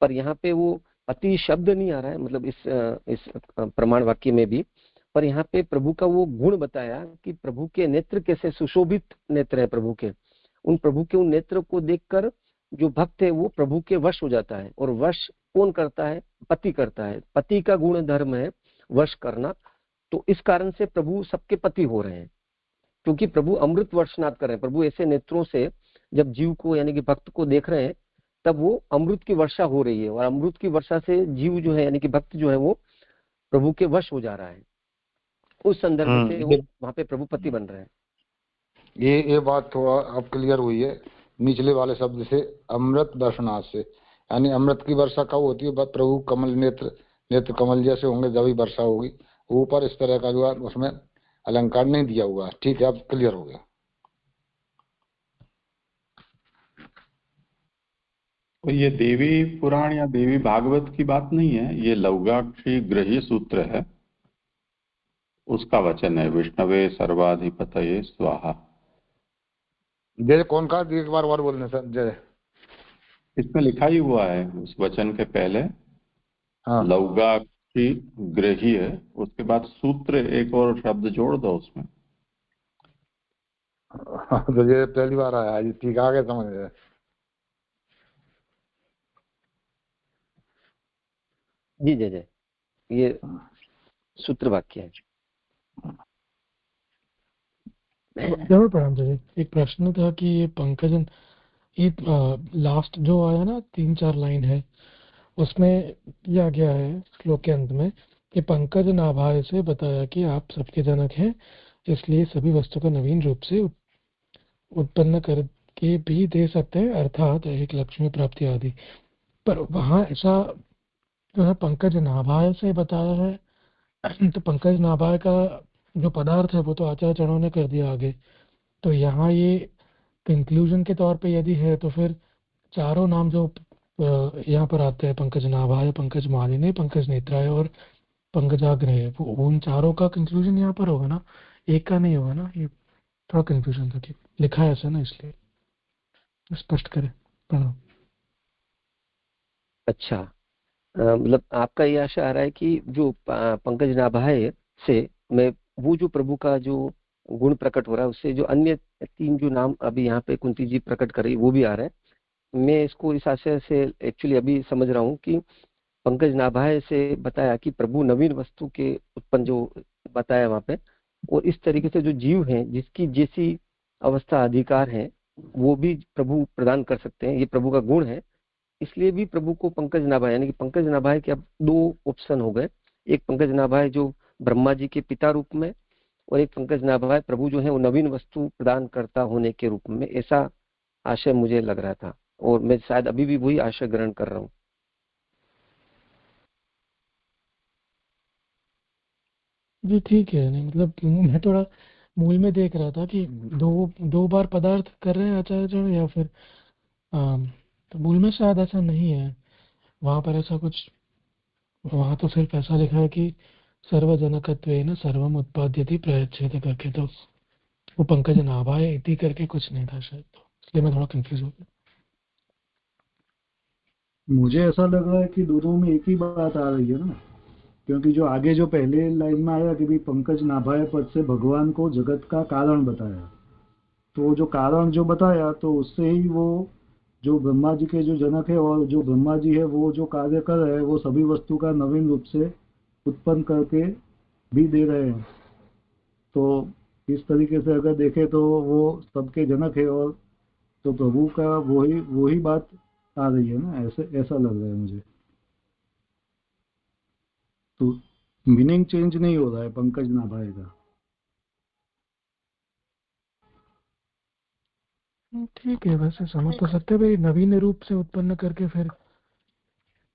Speaker 2: पर यहाँ पे वो पति शब्द नहीं आ रहा है, मतलब इस प्रमाण वाक्य में भी। पर यहाँ पे प्रभु का वो गुण बताया कि प्रभु के नेत्र कैसे सुशोभित नेत्र है प्रभु के। उन प्रभु के उन नेत्र को देखकर जो भक्त है वो प्रभु के वश हो जाता है। और वश कौन करता है? पति करता है। पति का गुण धर्म है वश करना। तो इस कारण से प्रभु सबके पति हो रहे हैं, क्योंकि प्रभु अमृत वर्षनाद कर रहे हैं। प्रभु ऐसे नेत्रों से जब जीव को यानी कि भक्त को देख रहे हैं, तब वो अमृत की वर्षा हो रही है, और अमृत की वर्षा से जीव जो है यानी कि भक्त जो है वो प्रभु के वश हो जा रहा है। उस संदर्भ से वहां पे प्रभु पति बन रहे हैं।
Speaker 5: ये बात थोड़ा अब क्लियर हुई है निचले वाले शब्द से, अमृत वर्षनाद से, यानी अमृत की वर्षा कब होती है? प्रभु कमल नेत्र कमल जैसे होंगे जब ही वर्षा होगी। ऊपर इस तरह का जो है उसमें अलंकार नहीं दिया हुआ है। ठीक है, अब क्लियर हो गया।
Speaker 1: तो ये देवी पुराण या देवी भागवत की बात नहीं है, ये लौगाक्षी गृही सूत्र है, उसका वचन है, विष्णवे सर्वाधिपतये स्वाहा।
Speaker 5: जय कौन का एक बार और बोलने सर जय।
Speaker 1: इसमें लिखा ही हुआ है उस वचन के पहले।
Speaker 5: हाँ,
Speaker 1: लौगाक्षी गृही है, उसके बाद सूत्र एक और शब्द जोड़ दो उसमें।
Speaker 5: तो ये पहली बार आया है, ठीक आगे समझ गए।
Speaker 2: जी जय जय, ये सूत्र वाक्य है।
Speaker 7: जरूर प्रणाम जी। एक प्रश्न था कि ये पंकजन, ये लास्ट जो आया ना 3-4 लाइन है, उसमें किया गया है श्लोक के अंत में कि पंकज नाभाय से बताया कि आप सबके जनक हैं, इसलिए सभी वस्तु का नवीन रूप से उत्पन्न करके भी दे सकते हैं, अर्थात एक लक्ष्मी प्राप्ति आदि। पर वहाँ ऐसा जो है पंकज नाभाय से बताया है, तो पंकज नाभाय का जो पदार्थ है वो तो आचार्य चरणों ने कर दिया आगे। तो यहाँ ये कंक्लूजन के तौर पे यदि है तो फिर चारों नाम जो यहाँ पर आते हैं, पंकज नाभाय, पंकज मालिनी, पंकज नेत्राय और पंकजाग्रह, वो उन चारों का कंक्लूजन यहाँ पर होगा ना, एक का नहीं होगा ना। ये थोड़ा कंफ्यूजन था कि लिखा है ऐसा ना, इसलिए स्पष्ट करें। प्रणाम।
Speaker 2: अच्छा, मतलब आपका ये आशा आ रहा है कि जो पंकज नाभाय से मैं वो जो प्रभु का जो गुण प्रकट हो रहा है, उससे जो अन्य 3 जो नाम अभी यहाँ पे कुंती जी प्रकट कर रही वो भी आ रहे हैं। मैं इसको इस आशय से एक्चुअली अभी समझ रहा हूँ कि पंकज नाभाय से बताया कि प्रभु नवीन वस्तु के उत्पन्न जो बताया वहां पे, और इस तरीके से जो जीव हैं जिसकी जैसी अवस्था अधिकार है वो भी प्रभु प्रदान कर सकते हैं, ये प्रभु का गुण है। इसलिए भी प्रभु को पंकज नाभाय, यानी कि पंकज नाभाय के अब 2 ऑप्शन हो गए। एक पंकज नाभाय जो ब्रह्मा जी के पिता रूप में, और एक पंकज नाभाय प्रभु जो है वो नवीन वस्तु प्रदान करता होने के रूप में। ऐसा आशय मुझे लग रहा था, और मैं शायद अभी भी वही आशय ग्रहण कर रहा हूँ।
Speaker 7: जी ठीक है, नहीं मतलब मैं थोड़ा मूल में देख रहा था कि दो दो बार पदार्थ कर रहे हैं आचार्य या फिर तो मूल में शायद ऐसा नहीं है, वहां पर ऐसा कुछ, वहां तो सिर्फ ऐसा लिखा है कि सर्वजनकत्वेन सर्वम उत्पाद्यति प्रयच्छेद करके, तो वो पंकज नाभाए इति करके कुछ नहीं था शायद, तो इसलिए मैं थोड़ा कंफ्यूज हो गया।
Speaker 3: मुझे ऐसा लग रहा है कि दोनों में एक ही बात आ रही है ना, क्योंकि जो आगे जो पहले लाइन में आया कि भी पंकज नाभाए पद से भगवान को जगत का कारण बताया, तो जो कारण जो बताया तो उससे ही वो जो ब्रह्मा जी के जो जनक है और जो ब्रह्मा जी है वो जो कार्य कर रहे हैं वो सभी वस्तु का नवीन रूप से उत्पन्न करके भी दे रहे हैं। तो इस तरीके से अगर देखें तो वो सबके जनक है, और तो प्रभु का वही वही बात आ रही है ना, ऐसे ऐसा लग रहा है मुझे। तो मीनिंग चेंज नहीं हो रहा है पंकज नाभाए का।
Speaker 7: ठीक है, वैसे समझ तो सकते हैं भाई, नवीन रूप से उत्पन्न करके फिर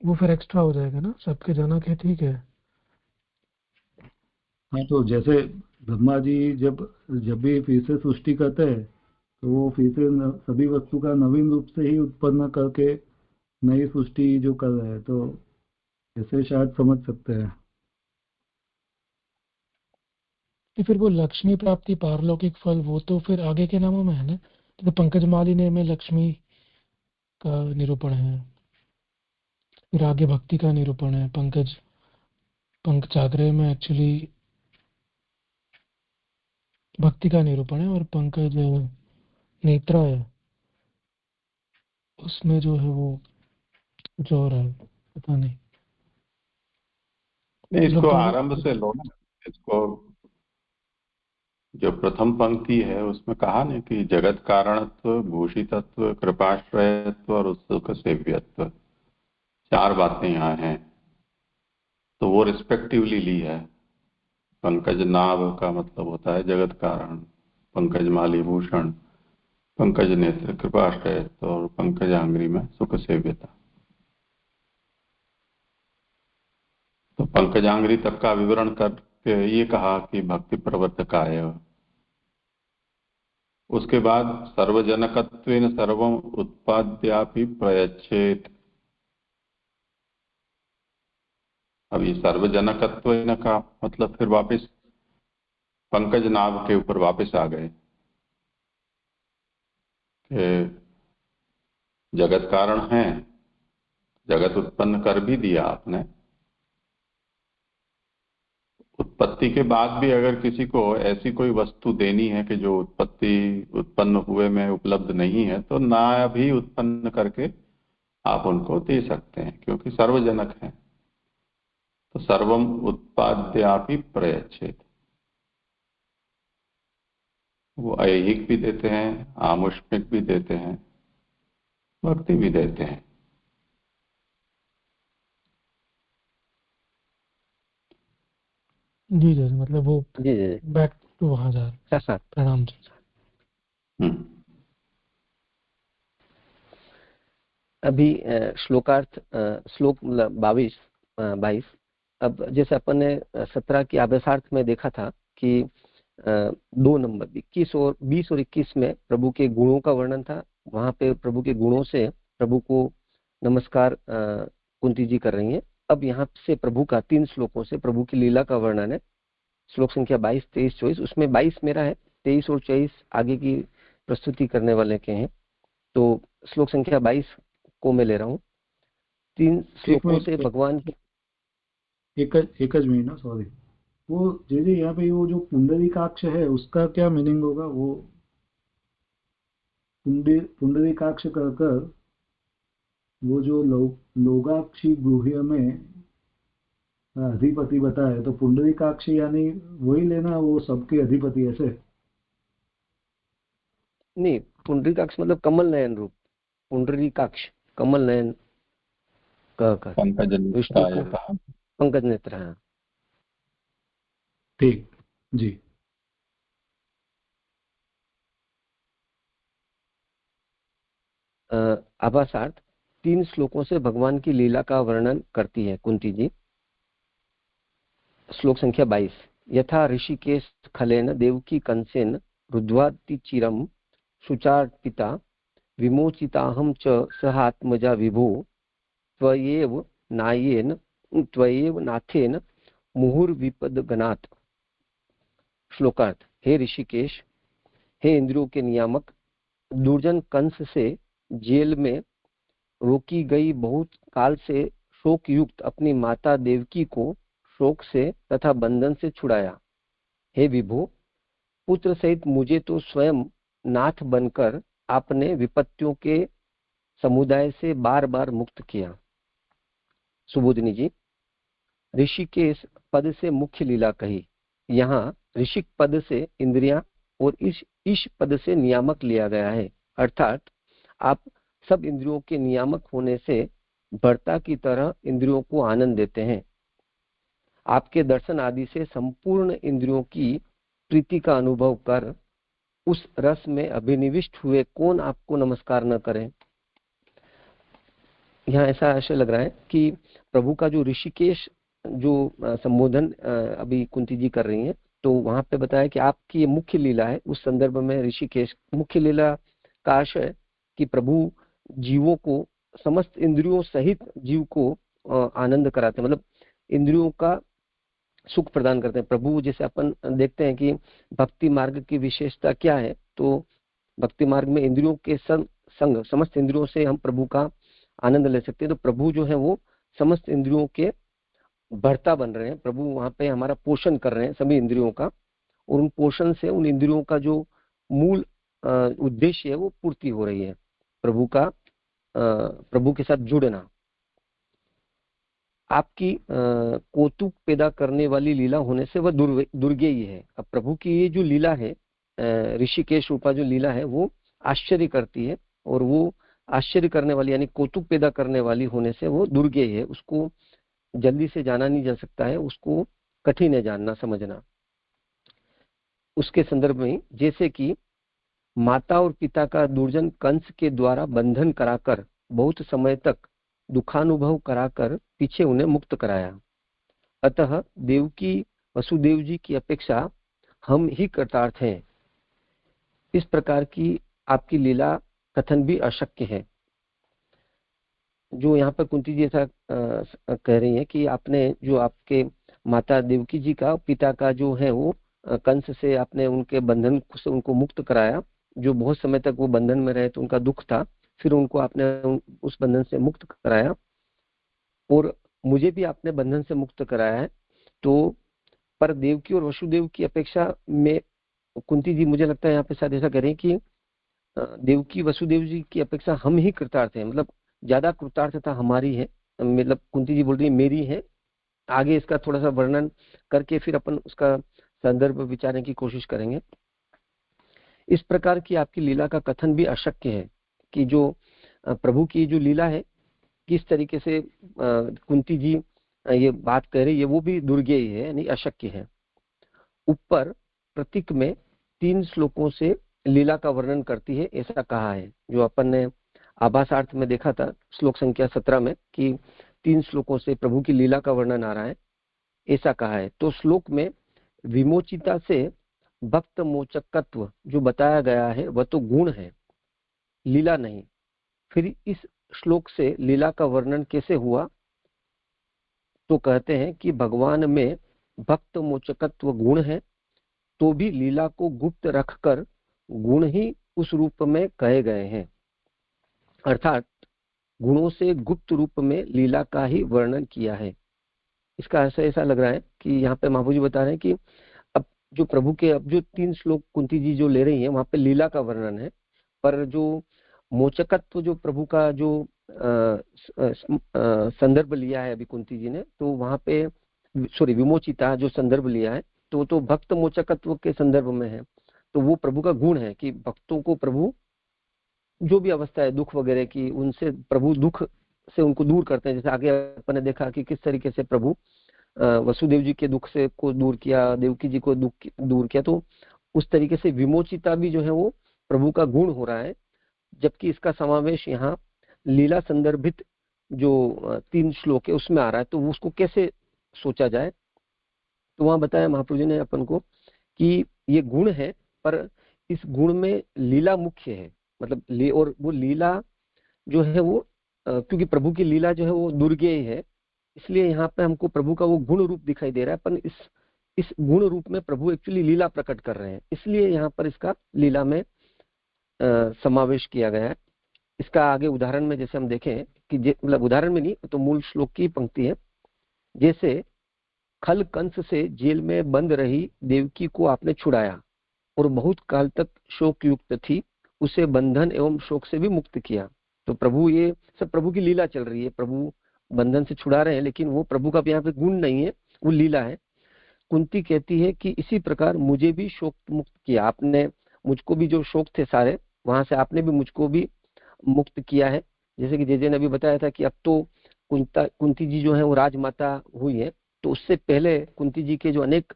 Speaker 7: वो फिर एक्स्ट्रा हो जाएगा ना, सबके जनक है, ठीक है।
Speaker 3: हाँ, तो जैसे ब्रह्मा जी जब जब भी फिर से सृष्टि करते हैं तो वो फिर से सभी वस्तु का नवीन रूप से ही उत्पन्न करके नई सृष्टि जो कर रहे हैं, तो ऐसे शायद समझ सकते हैं।
Speaker 7: तो फिर वो लक्ष्मी प्राप्ति पारलौकिक फल वो तो फिर आगे के नामों में है ना, तो पंकज मालिनी में लक्ष्मी का निरूपण है, फिर आगे भक्ति का निरूपण है, पंकजाग्रह में एक्चुअली भक्ति का निरूपण है, और पंकज नेत्रा है उसमें जो है वो कुछ और है, पता नहीं।
Speaker 1: नहीं,
Speaker 7: मतलब
Speaker 1: इसको
Speaker 7: दोनों
Speaker 1: आरंभ से लो ना। इसको जो प्रथम पंक्ति है उसमें कहा ना कि जगत कारणत्व, भूषितत्व, कृपाश्रयत्व और उत्सुक सेव्यत्व, चार बातें यहाँ हैं। तो वो रिस्पेक्टिवली ली है। पंकज नाभ का मतलब होता है जगत कारण, पंकज माली भूषण, पंकज नेत्र कृपाश्रयत्व और पंकज आंग्री में सुख सेव्यता। तो पंकजांग्री तक का विवरण करके ये कहा कि भक्ति प्रवर्तकाय। उसके बाद सर्वजनकत्वेन सर्वम उत्पाद्यापि प्रयच्छेत। अब ये सर्वजनकत्वेन का मतलब फिर वापस पंकज नाभ के ऊपर वापस आ गए कि जगत कारण है, जगत उत्पन्न कर भी दिया आपने। उत्पत्ति के बाद भी अगर किसी को ऐसी कोई वस्तु देनी है कि जो उत्पन्न हुए में उपलब्ध नहीं है, तो ना भी उत्पन्न करके आप उनको दे सकते हैं, क्योंकि सर्वजनक है। तो सर्वम उत्पाद्यापि प्रयच्छेद, वो ऐहिक भी देते हैं, आमुष्मिक भी देते हैं, भक्ति भी देते हैं।
Speaker 7: जी जी, मतलब वो
Speaker 2: जी जी
Speaker 7: बैक टू वहां जा रहे।
Speaker 2: हाँ।
Speaker 7: प्रणाम जी।
Speaker 1: हम्म।
Speaker 2: अभी श्लोकार्थ श्लोक 22 अब जैसे अपन ने 17 की आवेशार्थ में देखा था कि 2 नंबर 21 और 20 और 21 में प्रभु के गुणों का वर्णन था। वहां पे प्रभु के गुणों से प्रभु को नमस्कार कुंती जी कर रही हैं। अब यहाँ से प्रभु का 3 श्लोकों से प्रभु की लीला का वर्णन है। श्लोक संख्या 22, 23, 24। उसमें 22 मेरा है, 23 और 24 आगे की प्रस्तुति करने वाले के हैं। तो श्लोक संख्या 22 को मैं ले रहा हूँ। 3 श्लोकों से भगवान की
Speaker 3: एक ज मिनट ना, सॉरी। वो जी यहाँ पे वो जो पुंडरीकाक्ष है उसका क्या मीनिंग होगा? वो पुंडरीकाक्ष कहकर वो जो लोगाक्षी गुह्य में अधिपति बताए, तो पुंडरीकाक्ष यानी वही लेना, वो सबके अधिपति ऐसे?
Speaker 2: नहीं, पुंडरीकाक्ष मतलब कमल नयन रूप। पुंडरीकाक्ष कमल नयन कहकर
Speaker 1: पंकज
Speaker 2: विष्णु
Speaker 1: नेत्राय
Speaker 2: का
Speaker 1: कहा।
Speaker 2: पंकज नेत्र है।
Speaker 3: ठीक जी।
Speaker 2: आभासार्थ 3 श्लोकों से भगवान की लीला का वर्णन करती है कुंती जी। श्लोक संख्या 22। यथा ऋषिकेश खलेन देवकी कंसेन रुद्वाति चिरम शुचार्पिता विमोचिताहं च सहात्मजा विभो त्वयेव नाथेन मुहुर्विपदगनात्। श्लोकार्थ। हे ऋषिकेश, हे इंद्रियों के नियामक, दुर्जन कंस से जेल में रोकी गई बहुत काल से शोक युक्त अपनी माता देवकी को शोक से तथा बंधन से छुड़ाया। हे विभो, पुत्र सहित मुझे तो स्वयं नाथ बनकर आपने विपत्तियों के समुदाय से बार बार मुक्त किया। सुबोधिनी जी, ऋषिकेश पद से मुख्य लीला कही। यहाँ ऋषिक पद से इंद्रियां और ईश पद से नियामक लिया गया है, अर्थात आप सब इंद्रियों के नियामक होने से भर्ता की तरह इंद्रियों को आनंद देते हैं। आपके दर्शन आदि से संपूर्ण इंद्रियों की प्रीति का अनुभव कर उस रस में अभिनिविष्ट हुए कौन आपको नमस्कार न करें। यहाँ ऐसा आशय लग रहा है कि प्रभु का जो ऋषिकेश जो संबोधन अभी कुंती जी कर रही हैं, तो वहां पे बताया कि आपकी ये मुख्य लीला है। उस संदर्भ में ऋषिकेश मुख्य लीला का आशय कि प्रभु जीवों को, समस्त इंद्रियों सहित जीव को आनंद कराते हैं, मतलब इंद्रियों का सुख प्रदान करते हैं प्रभु। जैसे अपन देखते हैं कि भक्ति मार्ग की विशेषता क्या है, तो भक्ति मार्ग में इंद्रियों के संग समस्त इंद्रियों से हम प्रभु का आनंद ले सकते हैं। तो प्रभु जो है वो समस्त इंद्रियों के भर्ता बन रहे हैं। प्रभु वहां पे हमारा पोषण कर रहे हैं सभी इंद्रियों का, और उन पोषण से उन इंद्रियों का जो मूल उद्देश्य है वो पूर्ति हो रही है, प्रभु के साथ जुड़ना। आपकी कौतुक पैदा करने वाली लीला होने से वह दुर्गेय है। अब प्रभु की ये जो लीला है, ऋषिकेश रूपा जो लीला है, वो आश्चर्य करती है, और वो आश्चर्य करने वाली यानी कौतुक पैदा करने वाली होने से वो दुर्गेय है। उसको जल्दी से जाना नहीं जा सकता है, उसको कठिन है जानना समझना। उसके संदर्भ में जैसे कि माता और पिता का दुर्जन कंस के द्वारा बंधन कराकर बहुत समय तक दुखानुभव कराकर पीछे उन्हें मुक्त कराया, अतः देवकी वसुदेव जी की अपेक्षा हम ही कृतार्थ हैं। इस प्रकार की आपकी लीला कथन भी अशक्य है। जो यहाँ पर कुंती जी ऐसा कह रही है कि आपने जो आपके माता देवकी जी का, पिता का जो है वो कंस से आपने उनके बंधन से उनको मुक्त कराया, जो बहुत समय तक वो बंधन में रहे तो उनका दुख था, फिर उनको आपने उस बंधन से मुक्त कराया, और मुझे भी आपने बंधन से मुक्त कराया है। तो पर देवकी और वसुदेव की अपेक्षा में कुंती जी मुझे लगता है यहाँ पे शायद ऐसा करें कि देवकी वसुदेव जी की अपेक्षा हम ही कृतार्थ हैं, मतलब ज्यादा कृतार्थता हमारी है। मतलब कुंती जी बोल रही है मेरी है। आगे इसका थोड़ा सा वर्णन करके फिर अपन उसका संदर्भ विचारने की कोशिश करेंगे। इस प्रकार की आपकी लीला का कथन भी अशक्य है कि जो प्रभु की जो लीला है किस तरीके से कुंती जी ये बात कह रही है, वो भी दुर्गेय है यानी अशक्य है। ऊपर प्रतीक में 3 श्लोकों से लीला का वर्णन करती है ऐसा कहा है, जो अपन ने आभासार्थ में देखा था श्लोक संख्या 17 में कि 3 श्लोकों से प्रभु की लीला का वर्णन आ रहा है, ऐसा कहा है। तो श्लोक में विमोचिता से भक्त मोचकत्व जो बताया गया है वह तो गुण है, लीला नहीं। फिर इस श्लोक से लीला का वर्णन कैसे हुआ, तो कहते हैं कि भगवान में भक्त मोचकत्व गुण है, तो भी लीला को गुप्त रखकर गुण ही उस रूप में कहे गए हैं, अर्थात गुणों से गुप्त रूप में लीला का ही वर्णन किया है। इसका ऐसा लग रहा है कि यहाँ पे महाप्रभु जी बता रहे हैं कि अब जो प्रभु के अब जो 3 श्लोक कुंती जी जो ले रही हैं वहां पे लीला का वर्णन है, पर जो मोचकत्व जो प्रभु का जो संदर्भ लिया है अभी कुंती जी ने, तो वहां पे विमोचिता जो संदर्भ लिया है तो भक्त मोचकत्व के संदर्भ में है। तो वो प्रभु का गुण है कि भक्तों को प्रभु जो भी अवस्था है दुख वगैरह की, उनसे प्रभु दुख से उनको दूर करते हैं। जैसे आगे अपन ने देखा कि किस तरीके से प्रभु वसुदेव जी के दुख से को दूर किया, देवकी जी को दुख दूर किया, तो उस तरीके से विमोचिता भी जो है वो प्रभु का गुण हो रहा है। जबकि इसका समावेश यहाँ लीला संदर्भित जो 3 श्लोक है उसमें आ रहा है, तो वो उसको कैसे सोचा जाए? तो वहां बताया महाप्रभु जी ने अपन को कि ये गुण है, पर इस गुण में लीला मुख्य है, मतलब और वो लीला जो है वो क्योंकि प्रभु की लीला जो है वो दुर्गेय है, इसलिए यहाँ पे हमको प्रभु का वो गुण रूप दिखाई दे रहा है, पर इस गुण रूप में प्रभु एक्चुअली लीला प्रकट कर रहे हैं, इसलिए यहाँ पर इसका लीला में समावेश किया गया है। इसका आगे उदाहरण में जैसे हम देखें कि मतलब उदाहरण में नहीं तो मूल श्लोक की पंक्ति है, जैसे खल कंस से जेल में बंद रही देवकी को आपने छुड़ाया और बहुत काल तक शोक युक्त थी, उसे बंधन एवं शोक से भी मुक्त किया। तो प्रभु, ये सब प्रभु की लीला चल रही है, प्रभु बंधन से छुड़ा रहे हैं, लेकिन वो प्रभु का यहाँ पे गुण नहीं है, वो लीला है। कुंती कहती है कि इसी प्रकार मुझे भी शोक मुक्त किया आपने, मुझको भी जो शोक थे सारे वहां से आपने भी मुझको भी मुक्त किया है। जैसे कि जेजे ने अभी बताया था कि अब तो कुंती जी जो है वो राजमाता हुई है, तो उससे पहले कुंती जी के जो अनेक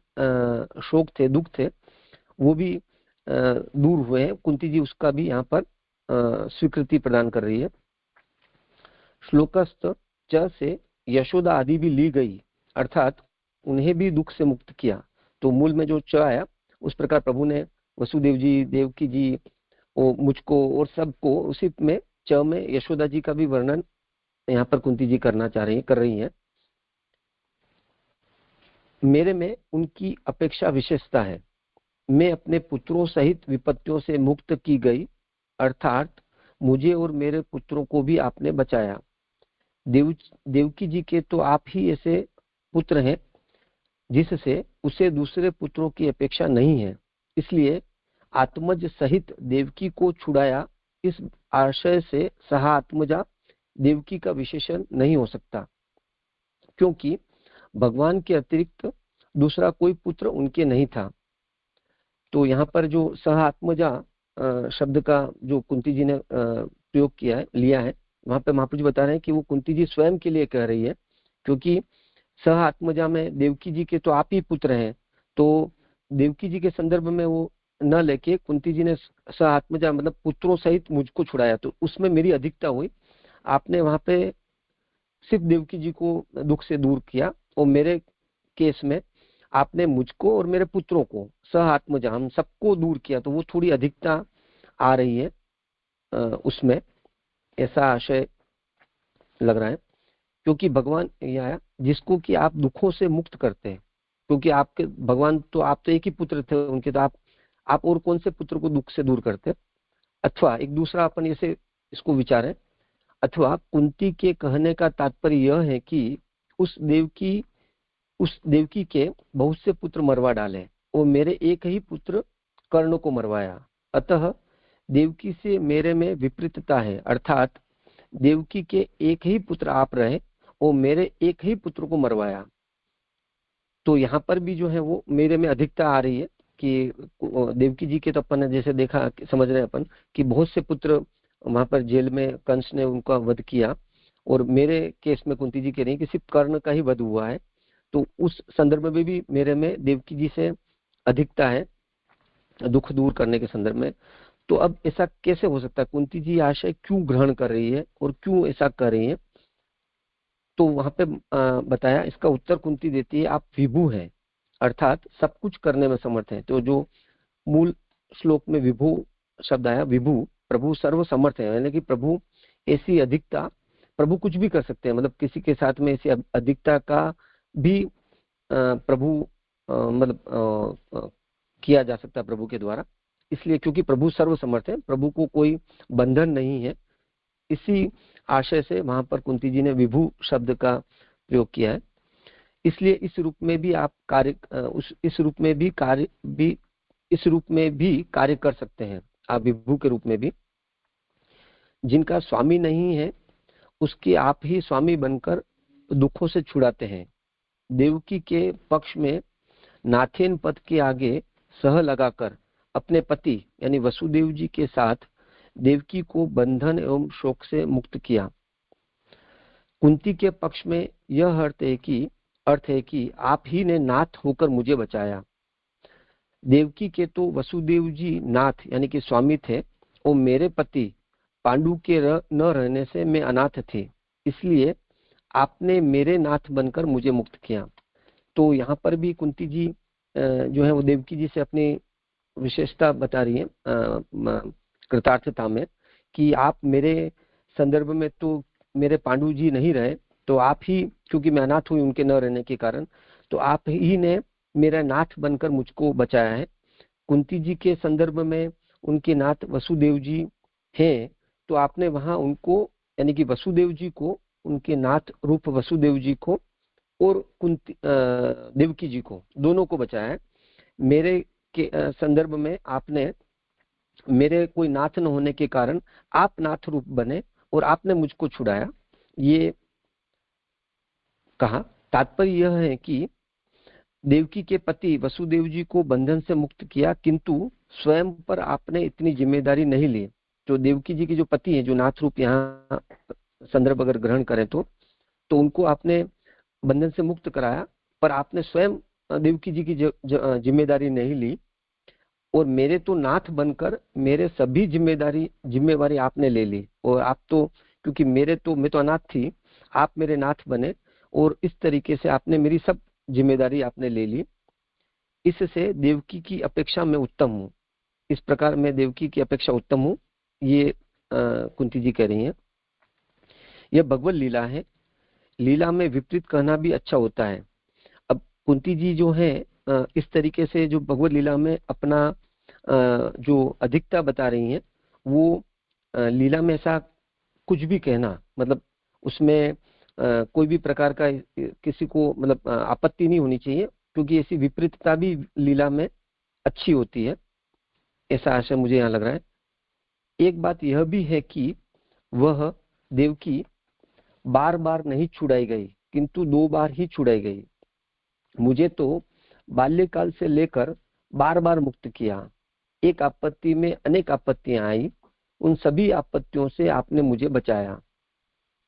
Speaker 2: शोक थे, दुख थे, वो भी दूर हुए हैं। कुंती जी उसका भी यहाँ पर स्वीकृति प्रदान कर रही है। श्लोकस्थ च से यशोदा आदि भी ली गई, अर्थात उन्हें भी दुख से मुक्त किया। तो मूल में जो च आया उस प्रकार प्रभु ने वसुदेव जी, देवकी जी, मुझको और सबको, उसी में च में यशोदा जी का भी वर्णन यहाँ पर कुंती जी कर रही हैं। मेरे में उनकी अपेक्षा विशेषता है, मैं अपने पुत्रों सहित विपत्तियों से मुक्त की गई, अर्थात मुझे और मेरे पुत्रों को भी आपने बचाया। देवकी जी के तो आप ही ऐसे पुत्र हैं जिससे उसे दूसरे पुत्रों की अपेक्षा नहीं है, इसलिए आत्मज सहित देवकी को छुड़ाया। इस आशय से सह आत्मजा देवकी का विशेषण नहीं हो सकता, क्योंकि भगवान के अतिरिक्त दूसरा कोई पुत्र उनके नहीं था। तो यहाँ पर जो सह आत्मजा शब्द का जो कुंती जी ने प्रयोग किया है, लिया है, वहां पे महाप्रभु जी बता रहे हैं कि वो कुंती जी स्वयं के लिए कह रही है, क्योंकि सह आत्मजा में देवकी जी के तो आप ही पुत्र हैं, तो देवकी जी के संदर्भ में वो न लेके कुंती जी ने सह आत्मजा मतलब पुत्रों सहित मुझको छुड़ाया, तो उसमें मेरी अधिकता हुई। आपने वहां पे सिर्फ देवकी जी को दुख से दूर किया, और मेरे केस में आपने मुझको और मेरे पुत्रों को सह आत्मजा हम सबको दूर किया, तो वो थोड़ी अधिकता आ रही है उसमें, ऐसा आशय लग रहा है। क्योंकि भगवान ये आया जिसको कि आप दुखों से मुक्त करते हैं, क्योंकि आपके भगवान तो आप तो एक ही पुत्र थे उनके, तो आप और कौन से पुत्र को दुख से दूर करते? अथवा एक दूसरा अपन ऐसे इसको विचारें, अथवा कुंती के कहने का तात्पर्य यह है कि उस देवकी के बहुत से पुत्र मरवा डाले, वो मेरे एक ही पुत्र कर्ण को मरवाया, अतः देवकी से मेरे में विपरीतता है, अर्थात देवकी के एक ही पुत्र आप रहे और मेरे एक ही पुत्र को मरवाया। तो यहाँ पर भी जो है वो मेरे में अधिकता आ रही है कि देवकी जी के तो अपन ने जैसे देखा, समझ रहे हैं अपन कि बहुत से पुत्र वहां पर जेल में कंस ने उनका वध किया, और मेरे केस में कुंती जी कह रही है कि सिर्फ कर्ण का ही वध हुआ है, तो उस संदर्भ में भी मेरे में देवकी जी से अधिकता है दुख दूर करने के संदर्भ में। तो अब ऐसा कैसे हो सकता है? कुंती जी आशय क्यों ग्रहण कर रही है और क्यों ऐसा कर रही है? तो वहां पे बताया, इसका उत्तर कुंती देती है, आप विभु हैं, अर्थात सब कुछ करने में समर्थ है। तो जो मूल श्लोक में विभु शब्द आया, विभु प्रभु सर्व समर्थ है, यानी कि प्रभु ऐसी अधिकता, प्रभु कुछ भी कर सकते हैं, मतलब किसी के साथ में ऐसी अधिकता का भी प्रभु मतलब किया जा सकता है प्रभु के द्वारा, इसलिए क्योंकि प्रभु सर्व समर्थ है, प्रभु को कोई बंधन नहीं है। इसी आशय से वहां पर कुंती जी ने विभु शब्द का प्रयोग किया है। इसलिए इस रूप में भी आप इस रूप में भी कार्य कर सकते हैं आप विभु के रूप में भी। जिनका स्वामी नहीं है उसके आप ही स्वामी बनकर दुखों से छुड़ाते हैं। देवकी के पक्ष में नाथेन पद के आगे सह लगाकर अपने पति यानी वसुदेव जी के साथ देवकी को बंधन एवं शोक से मुक्त किया। कुंती के पक्ष में यह अर्थ है कि आप ही ने नाथ होकर मुझे बचाया। देवकी के तो वसुदेव जी नाथ यानी कि स्वामी थे, और मेरे पति पांडु के न रहने से मैं अनाथ थी, इसलिए आपने मेरे नाथ बनकर मुझे मुक्त किया। तो यहाँ पर भी कुंती जी जो है वो देवकी जी से अपनी विशेषता बता रही है कृतार्थता में, कि आप मेरे संदर्भ में तो मेरे पांडु जी नहीं रहे, तो आप ही, क्योंकि मैं अनाथ हुई उनके न रहने के कारण, तो आप ही ने मेरा नाथ बनकर मुझको बचाया है। कुंती जी के संदर्भ में उनके नाथ वसुदेव जी हैं, तो आपने वहां उनको, यानी कि वसुदेव जी को, उनके नाथ रूप वसुदेव जी को और कुंती देवकी जी को, दोनों को बचाया है। मेरे के संदर्भ में आपने मेरे कोई नाथ न होने के कारण आप नाथ रूप बने और आपने मुझको छुड़ाया, ये कहा। तात्पर्य यह है कि देवकी के पति वसुदेव जी को बंधन से मुक्त किया, किंतु स्वयं पर आपने इतनी जिम्मेदारी नहीं ली। जो देवकी जी के जो पति हैं, जो नाथ रूप यहाँ संदर्भ अगर ग्रहण करें तो उनको आपने बंधन से मुक्त कराया, पर आपने स्वयं देवकी जी की जिम्मेदारी नहीं ली, और मेरे तो नाथ बनकर मेरे सभी जिम्मेवारी आपने ले ली। और आप तो, क्योंकि मैं तो अनाथ थी, आप मेरे नाथ बने और इस तरीके से आपने मेरी सब जिम्मेदारी आपने ले ली। इससे देवकी की अपेक्षा मैं उत्तम हूँ, इस प्रकार मैं देवकी की अपेक्षा उत्तम हूँ, ये कुंती जी कह रही हैं। यह भगवत लीला है, लीला में विपरीत कहना भी अच्छा होता है। अब कुंती जी जो है इस तरीके से जो भगवत लीला में अपना जो अधिकता बता रही हैं, वो लीला में ऐसा कुछ भी कहना, मतलब उसमें कोई भी प्रकार का किसी को मतलब आपत्ति नहीं होनी चाहिए, क्योंकि ऐसी विपरीतता भी लीला में अच्छी होती है, ऐसा आशय मुझे यहाँ लग रहा है। एक बात यह भी है कि वह देवकी बार बार नहीं छुड़ाई गई, किंतु 2 बार ही छुड़ाई गई। मुझे तो बाल्यकाल से लेकर बार बार मुक्त किया। एक आपत्ति में अनेक आपत्तियां आई, उन सभी आपत्तियों से आपने मुझे बचाया।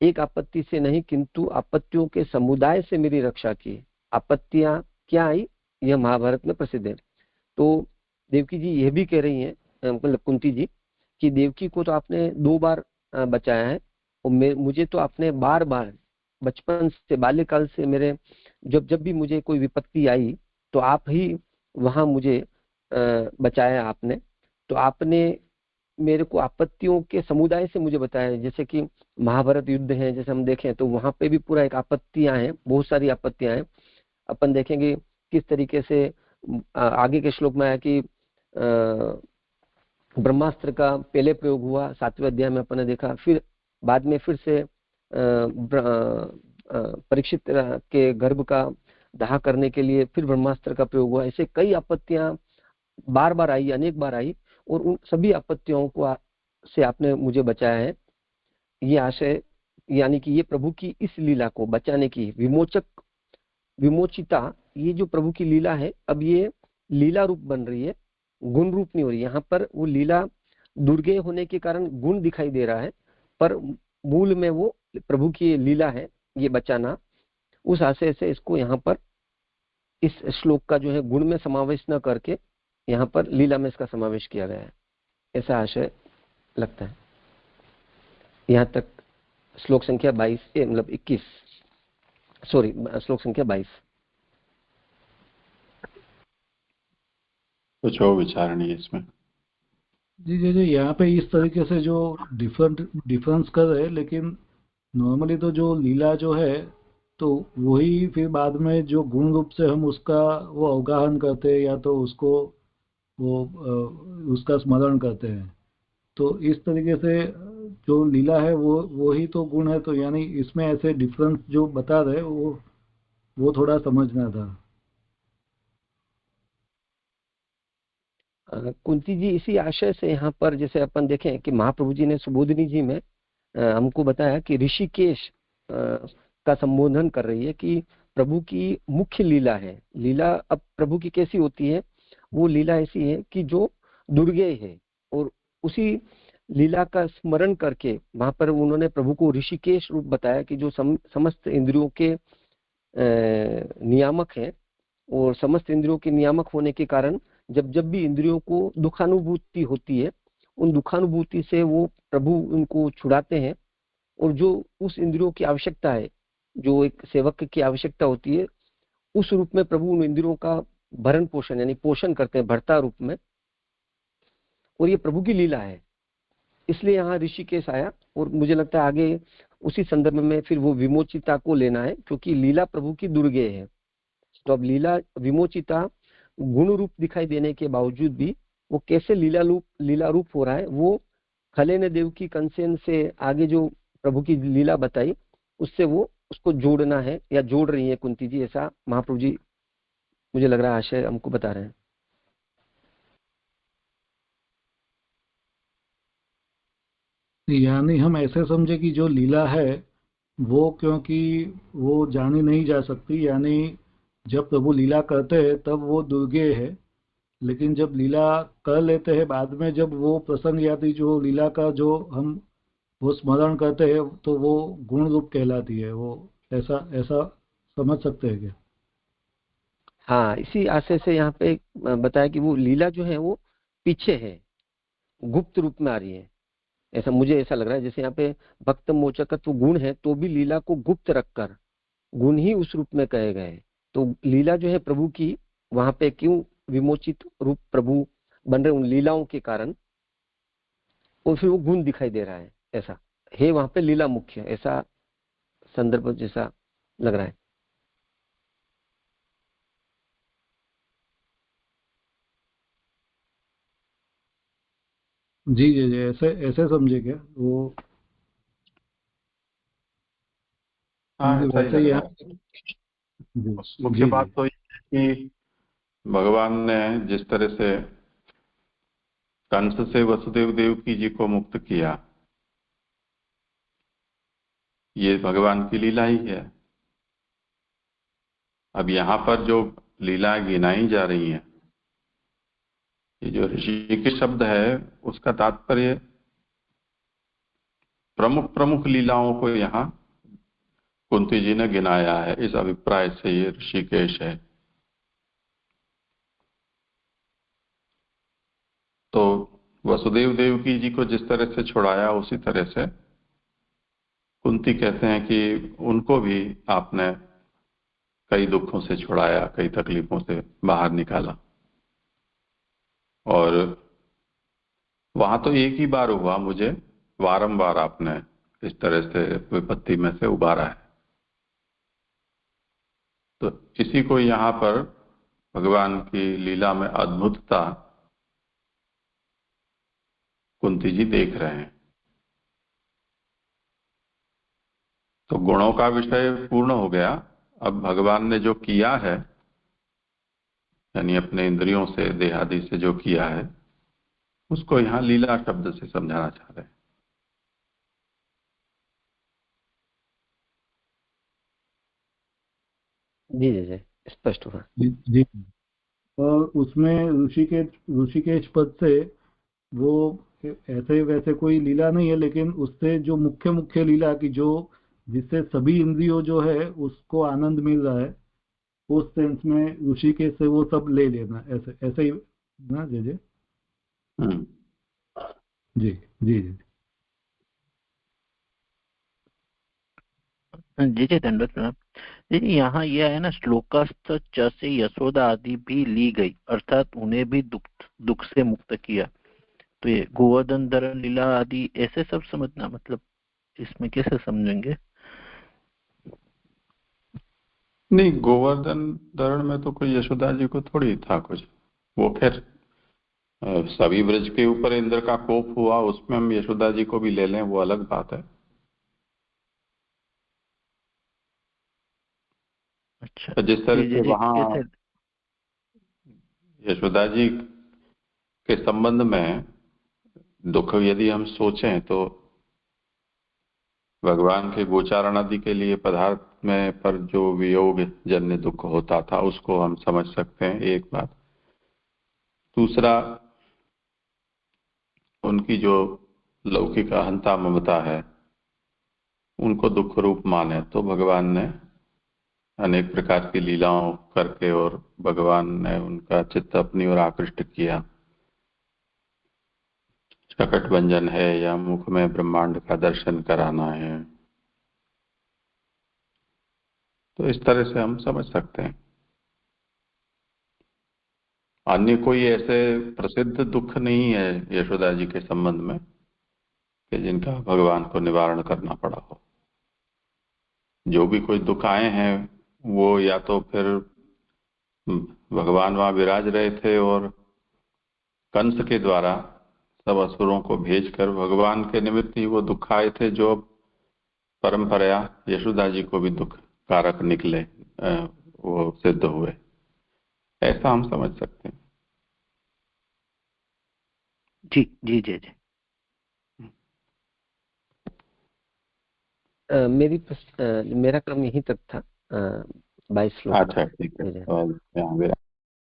Speaker 2: एक आपत्ति से नहीं, किंतु आपत्तियों के समुदाय से मेरी रक्षा की। आपत्तियां क्या आई, यह महाभारत में प्रसिद्ध है। तो देवकी जी यह भी कह रही हैं, मतलब कुंती जी, कि देवकी को तो आपने 2 बार बचाया है, और मुझे तो आपने बार बार, बचपन से, बाल्यकाल से, मेरे जब भी मुझे कोई विपत्ति आई तो आप ही वहां मुझे बचाया आपने। तो आपने मेरे को आपत्तियों के समुदाय से मुझे बताया, जैसे कि महाभारत युद्ध है, जैसे हम देखें तो वहां पे भी पूरा एक आपत्तियां हैं, बहुत सारी आपत्तियां हैं। अपन देखेंगे किस तरीके से आगे के श्लोक में आया कि ब्रह्मास्त्र का पहले प्रयोग हुआ 7वें अध्याय में, अपन ने देखा, फिर बाद में फिर से परीक्षित के गर्भ का दाह करने के लिए फिर ब्रह्मास्त्र का प्रयोग हुआ। ऐसे कई आपत्तियां बार बार आई, अनेक बार आई, और उन सभी आपत्तियों को से आपने मुझे बचाया है। ये आशय, यानी कि ये प्रभु की इस लीला को बचाने की विमोचिता, ये जो प्रभु की लीला है, अब ये लीला रूप बन रही है, गुण रूप नहीं हो रही। यहाँ पर वो लीला दुर्गे होने के कारण गुण दिखाई दे रहा है, पर मूल में वो प्रभु की लीला है, ये बचाना। उस आशय से इसको यहाँ पर इस श्लोक का जो है गुण में समावेश न करके यहाँ पर लीला में इसका समावेश किया गया है, ऐसा आशय लगता है। यहाँ तक श्लोक संख्या 22, मतलब 21, सॉरी, श्लोक संख्या 22।
Speaker 1: कुछ और विचार नहीं है इसमें?
Speaker 3: जी जी जी, यहाँ पे इस तरीके से जो डिफरेंस कर रहे हैं, लेकिन नॉर्मली तो जो लीला जो है तो वही फिर बाद में जो गुण रूप से हम उसका वो अवगाहन करते हैं, या तो उसको वो उसका स्मरण करते हैं। तो इस तरीके से जो लीला है वो ही तो गुण है। तो यानी इसमें ऐसे डिफरेंस जो बता रहे वो थोड़ा समझना था।
Speaker 2: कुंती जी इसी आशय से यहाँ पर, जैसे अपन देखें कि महाप्रभु जी ने सुबोधिनी जी में हमको बताया कि ऋषिकेश का संबोधन कर रही है कि प्रभु की मुख्य लीला है। लीला अब प्रभु की कैसी होती है, वो लीला ऐसी है कि जो दुर्गेय है, और उसी लीला का स्मरण करके वहां पर उन्होंने प्रभु को ऋषिकेश रूप बताया कि जो समस्त इंद्रियों के नियामक है, और समस्त इंद्रियों के नियामक होने के कारण जब भी इंद्रियों को दुखानुभूति होती है, उन दुखानुभूति से वो प्रभु उनको छुड़ाते हैं, और जो उस इंद्रियों की आवश्यकता है, जो एक सेवक की आवश्यकता होती है, उस रूप में प्रभु उन इंद्रियों का भरण पोषण यानी पोषण करते हैं भर्ता रूप में, और ये प्रभु की लीला है। इसलिए यहाँ ऋषिकेश आया, और मुझे लगता है आगे उसी संदर्भ में फिर वो विमोचिता को लेना है, क्योंकि लीला प्रभु की दुर्गे है। तो अब लीला विमोचिता गुण रूप दिखाई देने के बावजूद भी वो कैसे लीला रूप हो रहा है, वो खले ने देव की कंसेन से आगे जो प्रभु की लीला बताई उससे वो उसको जोड़ना है, या जोड़ रही है कुंती जी, ऐसा महाप्रभु जी मुझे लग रहा है आशय हमको बता रहे हैं।
Speaker 3: यानी हम ऐसे समझे कि जो लीला है वो, क्योंकि वो जानी नहीं जा सकती, यानी जब प्रभु लीला करते हैं तब वो दुर्गे है, लेकिन जब लीला कर लेते हैं बाद में, जब वो प्रसंग याद जो लीला का जो हम वो स्मरण करते हैं तो वो गुण रूप कहलाती है। वो ऐसा ऐसा समझ सकते हैं क्या?
Speaker 2: हाँ, इसी आशय से यहाँ पे बताया कि वो लीला जो है वो पीछे है, गुप्त रूप में आ रही है, ऐसा मुझे ऐसा लग रहा है। जैसे यहाँ पे भक्त मोचकत्व गुण है तो भी लीला को गुप्त रखकर गुण ही उस रूप में कहे गए। तो लीला जो है प्रभु की, वहां पे क्यों विमोचित रूप प्रभु बन रहे उन लीलाओं के कारण, और फिर वो गुण दिखाई दे रहा है, ऐसा है वहां पे लीला मुख्य, ऐसा संदर्भ जैसा लग रहा है।
Speaker 3: जी जी जी, ऐसे ऐसे समझे क्या वो?
Speaker 1: हाँ,
Speaker 3: क्योंकि
Speaker 1: ऐसा ही
Speaker 3: वैसे
Speaker 1: लग
Speaker 3: ही
Speaker 1: रहा
Speaker 3: आप
Speaker 1: है।
Speaker 3: जी
Speaker 1: मुख्य
Speaker 3: जी
Speaker 1: बात
Speaker 3: जी
Speaker 1: तो ये है कि भगवान ने जिस तरह से कंस से वसुदेव देवकी जी को मुक्त किया, ये भगवान की लीला ही है। अब यहाँ पर जो लीला गिनाई जा रही है, ये जो ऋषि के शब्द है उसका तात्पर्य प्रमुख प्रमुख लीलाओं को यहाँ कुंती जी ने गिनाया है, इस अभिप्राय से ये ऋषिकेश है। तो वसुदेव देवकी जी को जिस तरह से छुड़ाया उसी तरह से कुंती कहते हैं कि उनको भी आपने कई दुखों से छुड़ाया, कई तकलीफों से बाहर निकाला। और वहां तो एक ही बार हुआ, मुझे बारंबार आपने इस तरह से विपत्ति में से उबारा है। तो इसी को यहाँ पर भगवान की लीला में अद्भुतता कुंती जी देख रहे हैं। तो गुणों का विषय पूर्ण हो गया। अब भगवान ने जो किया है, यानी अपने इंद्रियों से देहादि से जो किया है, उसको यहाँ लीला शब्द से समझाना चाह रहे हैं।
Speaker 2: जी जी जी, स्पष्ट हुआ।
Speaker 3: जी जी। और उसमें ऋषिकेश पद से वो ऐसे वैसे कोई लीला नहीं है, लेकिन उससे जो मुख्य मुख्य लीला की जो जिससे सभी इंद्रियों जो है उसको आनंद मिल रहा है, उस सेंस में ऋषिकेश से वो सब ले लेना, ऐसे ऐसे ही ना जी जी
Speaker 1: हम्म।
Speaker 3: जी जी जी
Speaker 8: जी जी, दंडवत प्रणाम। जी, यहाँ यह है ना, श्लोकास्त च से यशोदा आदि भी ली गई, अर्थात उन्हें भी दुख से मुक्त किया। तो ये गोवर्धन धरण लीला आदि ऐसे सब समझना, मतलब इसमें कैसे समझेंगे?
Speaker 1: नहीं, गोवर्धन धरण में तो कोई यशोदा जी को थोड़ी था कुछ। वो खैर सभी ब्रज के ऊपर इंद्र का कोप हुआ, उसमें हम यशोदा जी को भी ले लें, वो अलग बात है।
Speaker 8: अच्छा,
Speaker 1: तो जिस तरह
Speaker 8: जी जी
Speaker 1: से
Speaker 8: जी,
Speaker 1: वहां
Speaker 8: कैसे?
Speaker 1: यशोदा जी के संबंध में दुख यदि हम सोचें तो भगवान के गोचारण आदि के लिए पदार्थ में पर जो वियोग जन्य दुख होता था उसको हम समझ सकते हैं, एक बात। दूसरा, उनकी जो लौकिक अहंता ममता है उनको दुख रूप माने तो भगवान ने अनेक प्रकार की लीलाओं करके और भगवान ने उनका चित्त अपनी ओर आकृष्ट किया। शकट भंजन है या मुख में ब्रह्मांड का दर्शन कराना है, तो इस तरह से हम समझ सकते हैं। अन्य कोई ऐसे प्रसिद्ध दुख नहीं है यशोदा जी के संबंध में कि जिनका भगवान को निवारण करना पड़ा हो। जो भी कोई दुख आए हैं वो या तो फिर भगवान वहां विराज रहे थे और कंस के द्वारा सब असुरों को भेजकर भगवान के निमित्त ही वो दुख आए थे, जो परंपरा यशोदा जी को भी दुख कारक निकले, वो सिद्ध हुए। ऐसा हम समझ सकते हैं।
Speaker 8: जी जी जी जी।
Speaker 2: मेरा क्रम यहीं तक था, 22 श्लोक।
Speaker 1: अच्छा ठीक है, तो यहाँ